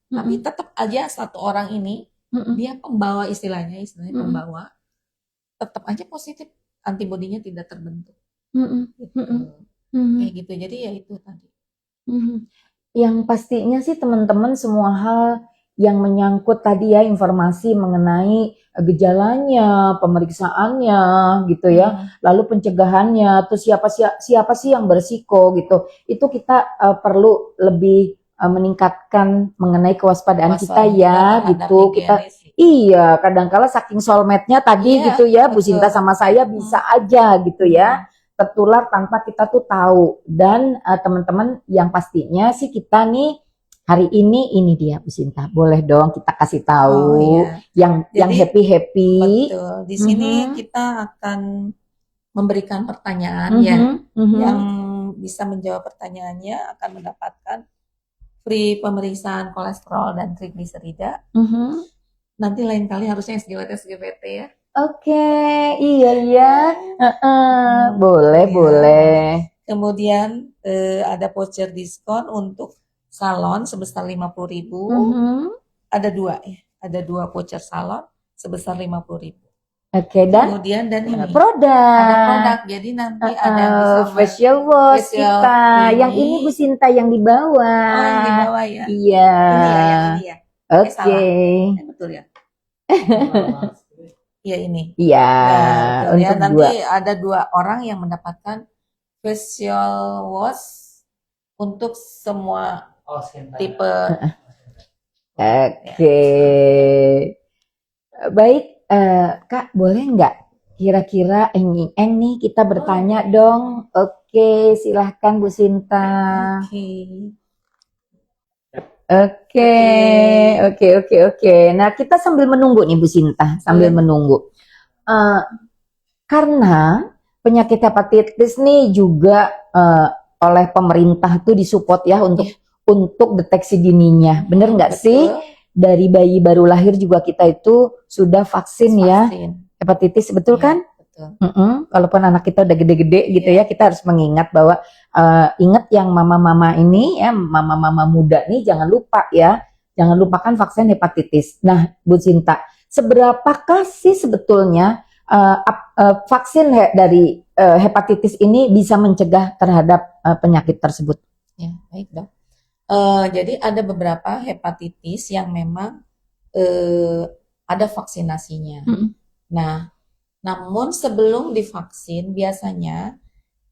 Tapi tetap aja satu orang ini dia pembawa istilahnya pembawa, tetap aja positif, antibodinya tidak terbentuk. Gitu. Kayak gitu. Jadi ya itu tadi. Yang pastinya sih teman-teman semua hal yang menyangkut tadi ya informasi mengenai gejalanya, pemeriksaannya gitu ya, lalu pencegahannya, terus siapa sih yang berisiko gitu, itu kita perlu lebih meningkatkan mengenai kewaspadaan kita ya gitu. Kita iya kadang-kala saking soulmate-nya tadi gitu ya, Bu Sinta sama saya bisa aja gitu ya tertular tanpa kita tuh tahu. Dan teman-teman yang pastinya sih kita nih hari ini dia Bu Sinta, boleh dong kita kasih tahu yang happy. Betul. Di sini kita akan memberikan pertanyaan yang bisa menjawab pertanyaannya akan mendapatkan free pemeriksaan kolesterol dan trigliserida. nanti lain kali harusnya SGWT ya. Oke, iya ya. Boleh, Iya. boleh. Kemudian ada voucher diskon untuk salon sebesar 50.000. Ada dua ya, ada dua voucher salon sebesar 50.000. Oke, dan Kemudian dan ini produk. ada produk, jadi nanti ada yang bisa facial wash facial kita. Yang ini. ini Bu Sinta yang di bawah. Oh, yang di bawah ya. Iya. Ini ya, yang ini ya. Oke. Salah. Betul ya. Iya ini. Iya. Nah, betul ya. Untuk Nanti dua. ada 2 orang yang mendapatkan facial wash untuk semua tipe. Oke. Baik, Kak, boleh nggak kira-kira eng nih kita bertanya dong. Oke, silahkan Bu Sinta. Oke. Nah, kita sambil menunggu nih Bu Sinta, sambil menunggu. Karena penyakit hepatitis nih juga oleh pemerintah tuh disupport ya untuk deteksi dininya. Bener nggak sih? Dari bayi baru lahir juga kita itu sudah vaksin ya hepatitis, betul kan? Betul. Walaupun anak kita udah gede-gede gitu ya, kita harus mengingat bahwa ingat yang mama-mama ini ya, mama-mama muda nih jangan lupa ya, jangan lupakan vaksin hepatitis. Nah, Bu Sinta, seberapakah sih sebetulnya vaksin dari hepatitis ini bisa mencegah terhadap penyakit tersebut? Ya, baik dok. Jadi ada beberapa hepatitis yang memang ada vaksinasinya. Nah, namun sebelum divaksin biasanya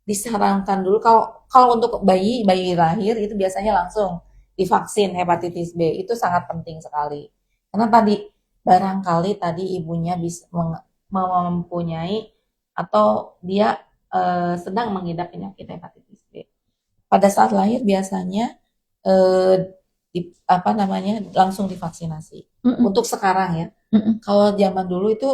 disarankan dulu kalau untuk bayi lahir itu biasanya langsung divaksin hepatitis B, itu sangat penting sekali. Karena barangkali tadi ibunya bisa mempunyai atau dia sedang mengidap penyakit hepatitis B. Pada saat lahir biasanya langsung divaksinasi. Untuk sekarang ya. Kalau zaman dulu itu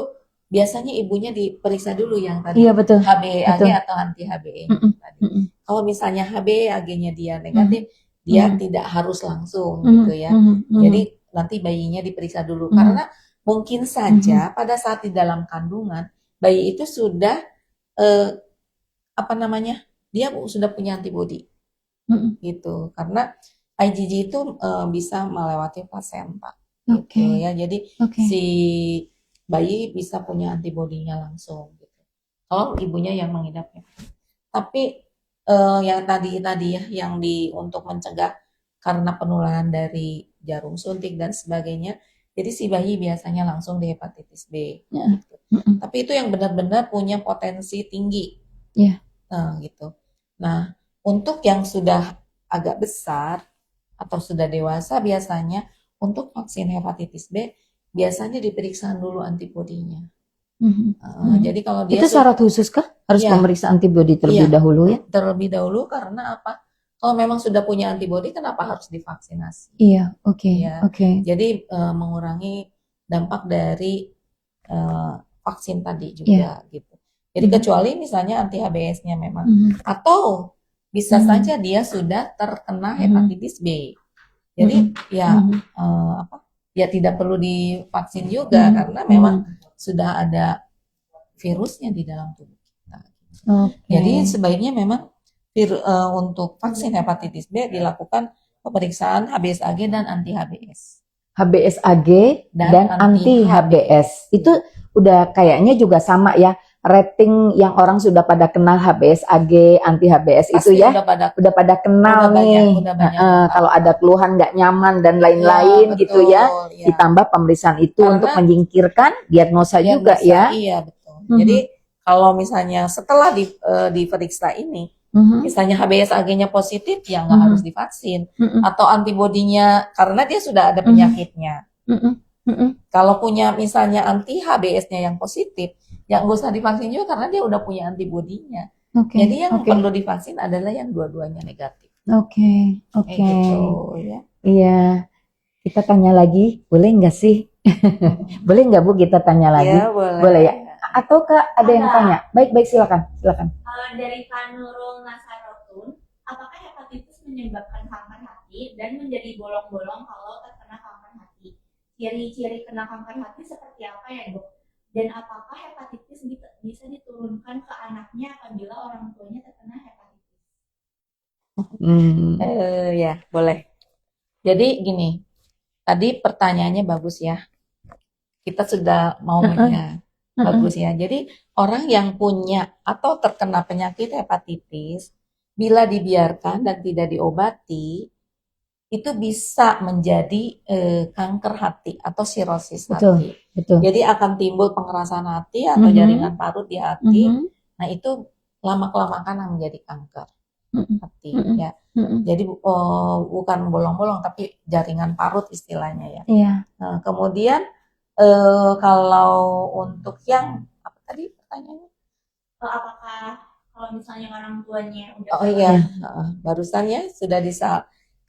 biasanya ibunya diperiksa dulu yang tadi HbA1c atau anti HbA tadi. Kalau misalnya HbA1c-nya dia negatif, dia tidak harus langsung gitu ya. Jadi nanti bayinya diperiksa dulu karena mungkin saja pada saat di dalam kandungan bayi itu sudah dia sudah punya antibodi. Gitu. Karena IgG itu bisa melewati plasenta. Gitu ya. Jadi si bayi bisa punya antibodinya langsung gitu. Kalau ibunya yang mengidapnya. Tapi yang tadi ya yang untuk mencegah karena penularan dari jarum suntik dan sebagainya. Jadi si bayi biasanya langsung di hepatitis B. Gitu. Tapi itu yang benar-benar punya potensi tinggi. Gitu. Nah, untuk yang sudah agak besar atau sudah dewasa biasanya untuk vaksin hepatitis B biasanya diperiksa dulu antibodinya. Jadi kalau dia itu syarat khusus kah? Harus memeriksa antibodi terlebih dahulu ya? Terlebih dahulu karena apa? Kalau memang sudah punya antibodi kenapa harus divaksinasi? Iya, oke. Jadi mengurangi dampak dari vaksin tadi juga gitu. Jadi kecuali misalnya anti HBS-nya memang atau bisa saja dia sudah terkena hepatitis B. Jadi ya tidak perlu divaksin juga karena memang sudah ada virusnya di dalam tubuh kita. Jadi sebaiknya memang untuk vaksin hepatitis B dilakukan pemeriksaan HBsAg dan anti HBs. HBsAg dan anti HBs. Itu udah kayaknya juga sama ya. Rating yang orang sudah pada kenal HBsAg, anti HBs itu ya, udah pada kenal nih. Kalau ada keluhan nggak nyaman dan lain-lain gitu ya, ditambah pemeriksaan itu untuk menyingkirkan diagnosa juga ya. Iya betul. Jadi kalau misalnya setelah diperiksa ini, misalnya HBsAg-nya positif, ya nggak harus divaksin, atau antibodinya karena dia sudah ada penyakitnya. Kalau punya misalnya anti HBs-nya yang positif, ya nggak usah divaksin juga karena dia udah punya antibodinya. Jadi yang perlu divaksin adalah yang dua-duanya negatif. Gitu, ya. Iya. Kita tanya lagi, boleh nggak sih? Boleh nggak Bu kita tanya lagi? Ya, boleh ya. Atau Kak ada yang tanya? Baik, silakan. Dari Pak Nurul Nasarotun, apakah hepatitis menyebabkan kanker hati dan menjadi bolong-bolong kalau terkena kanker hati? ciri-ciri kena kanker hati seperti apa ya dok? Dan apakah hepatitis bisa diturunkan ke anaknya apabila orang tuanya terkena hepatitis? Ya, boleh. Jadi gini, tadi pertanyaannya bagus ya. Kita sudah mau ya, bagus ya. Jadi orang yang punya atau terkena penyakit hepatitis, bila dibiarkan dan tidak diobati, itu bisa menjadi kanker hati atau sirosis Betul, hati. betul. Jadi akan timbul pengerasan hati atau jaringan parut di hati. Nah itu lama-kelamaan akan menjadi kanker hati ya. Jadi bukan bolong-bolong tapi jaringan parut istilahnya ya. Iya. Nah, kemudian kalau untuk yang apa tadi pertanyaannya? Apakah kalau misalnya orang tuanya udah Oh iya, barusan ya sudah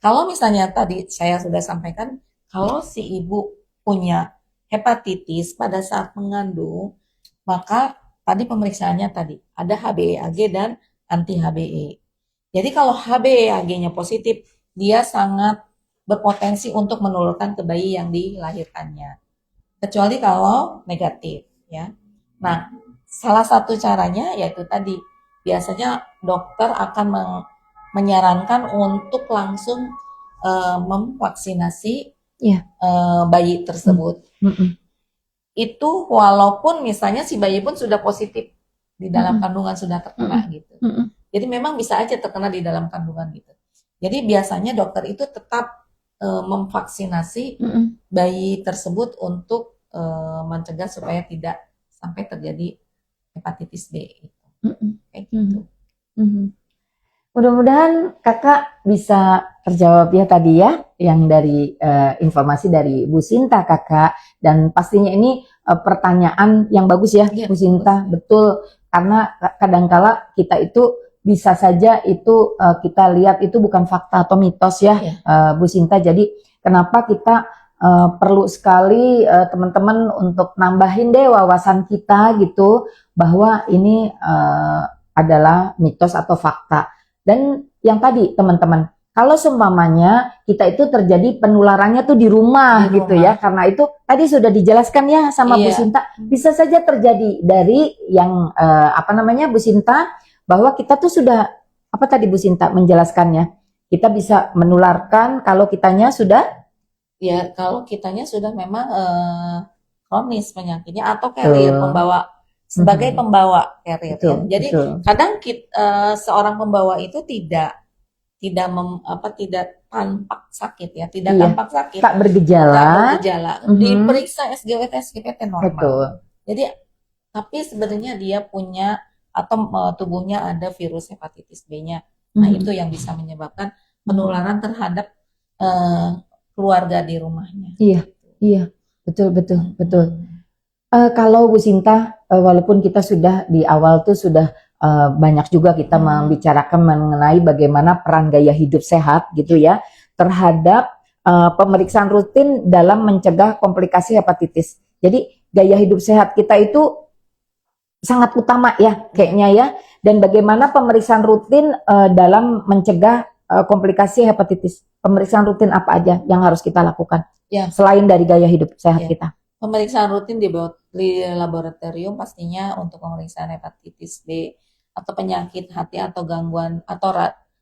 kalau misalnya tadi saya sudah sampaikan, kalau si ibu punya hepatitis pada saat mengandung, maka tadi pemeriksaannya tadi ada HbA1g dan anti HbA. Jadi kalau HbA1g-nya positif, dia sangat berpotensi untuk menulurkan ke bayi yang dilahirkannya. Kecuali kalau negatif, ya. Nah, salah satu caranya yaitu tadi, biasanya dokter akan menyarankan untuk langsung memvaksinasi bayi tersebut. Itu walaupun misalnya si bayi pun sudah positif di dalam kandungan sudah terkena gitu. Jadi memang bisa aja terkena di dalam kandungan gitu. Jadi biasanya dokter itu tetap memvaksinasi bayi tersebut untuk mencegah supaya tidak sampai terjadi hepatitis B gitu. Kayak gitu. Mudah-mudahan kakak bisa terjawab ya tadi ya, yang dari informasi dari Bu Sinta kakak, dan pastinya ini pertanyaan yang bagus ya, Bu Sinta, betul, karena kadangkala kita itu bisa saja itu kita lihat itu bukan fakta atau mitos ya, Bu Sinta. Jadi kenapa kita perlu sekali teman-teman untuk nambahin deh wawasan kita gitu, bahwa ini adalah mitos atau fakta. Dan yang tadi teman-teman, kalau seumpamanya kita itu terjadi penularannya tuh di rumah gitu ya, karena itu tadi sudah dijelaskan ya sama Bu Sinta, bisa saja terjadi dari yang Bu Sinta, bahwa kita tuh sudah apa tadi Bu Sinta menjelaskannya, kita bisa menularkan kalau kitanya sudah kalau kitanya sudah memang kronis penyakitnya atau carrier pembawa sebagai pembawa carrier. Jadi kadang seorang pembawa itu tidak tampak sakit ya, tidak tampak sakit, tak bergejala, diperiksa SGOT SGPT normal. Betul. Jadi tapi sebenarnya dia punya atau tubuhnya ada virus hepatitis B-nya. Nah itu yang bisa menyebabkan penularan terhadap keluarga di rumahnya. Iya, betul. Kalau Bu Sinta, walaupun kita sudah di awal tuh sudah banyak juga kita membicarakan mengenai bagaimana peran gaya hidup sehat gitu ya terhadap pemeriksaan rutin dalam mencegah komplikasi hepatitis. Jadi gaya hidup sehat kita itu sangat utama ya kayaknya ya. Dan bagaimana pemeriksaan rutin dalam mencegah komplikasi hepatitis. Pemeriksaan rutin apa aja yang harus kita lakukan selain dari gaya hidup sehat kita? Pemeriksaan rutin di laboratorium pastinya untuk pemeriksaan hepatitis B atau penyakit hati atau gangguan atau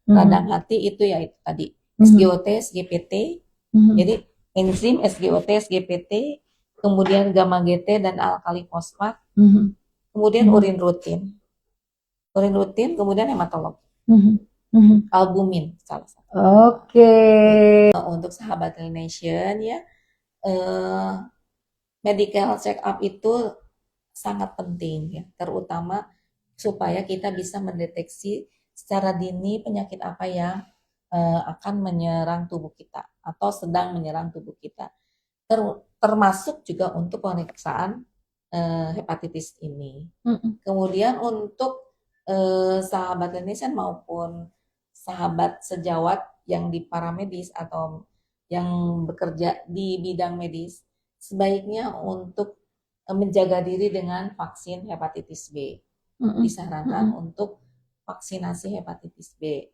radang hati itu ya itu tadi SGOT, SGPT. Jadi enzim SGOT, SGPT, kemudian gamma GT dan alkali fosfat. Kemudian urin rutin, kemudian hematologi, albumin salah satu. Untuk sahabat Nation ya, medical check up itu sangat penting ya, terutama supaya kita bisa mendeteksi secara dini penyakit apa yang akan menyerang tubuh kita atau sedang menyerang tubuh kita, termasuk juga untuk pemeriksaan hepatitis ini. Kemudian untuk sahabat Indonesia maupun sahabat sejawat yang di paramedis atau yang bekerja di bidang medis, sebaiknya untuk menjaga diri dengan vaksin hepatitis B. Disarankan untuk vaksinasi hepatitis B.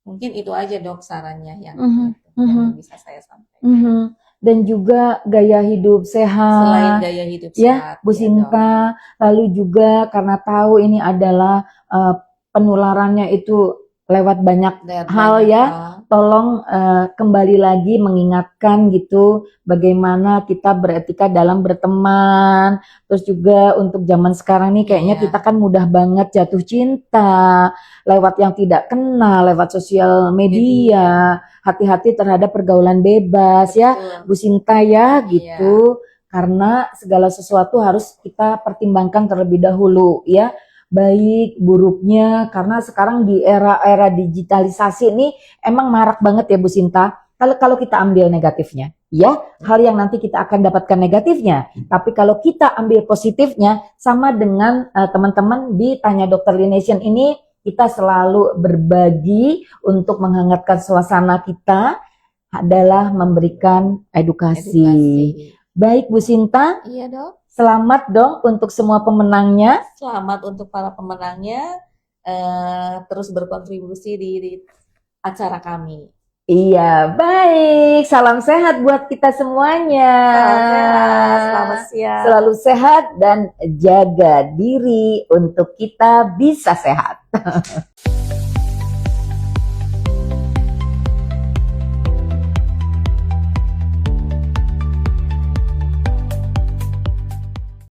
Mungkin itu aja dok sarannya yang bisa saya sampaikan. dan juga gaya hidup sehat. Selain gaya hidup Ya, sehat, Bu ya dok. Sinta, lalu juga karena tahu ini adalah penularannya itu lewat banyak Dan hal banyak ya, hal. tolong kembali lagi mengingatkan gitu bagaimana kita beretika dalam berteman. Terus juga untuk zaman sekarang nih kayaknya Iya. kita kan mudah banget jatuh cinta lewat yang tidak kenal, lewat sosial media. Hati-hati terhadap pergaulan bebas ya, Betul. Bu Sinta ya Iya. gitu. Karena segala sesuatu harus kita pertimbangkan terlebih dahulu ya, baik buruknya, karena sekarang di era digitalisasi ini emang marak banget ya Bu Sinta. Kalau kita ambil negatifnya, ya hal yang nanti kita akan dapatkan negatifnya. Tapi kalau kita ambil positifnya, sama dengan teman-teman di Tanya Dokter Lination ini, kita selalu berbagi untuk menghangatkan suasana kita adalah memberikan edukasi. Baik Bu Sinta, Iya dok. selamat dong untuk semua pemenangnya. Selamat untuk para pemenangnya, terus berkontribusi di acara kami. Iya, baik. Salam sehat buat kita semuanya. Salam sehat, selamat siang. Selalu sehat dan jaga diri untuk kita bisa sehat.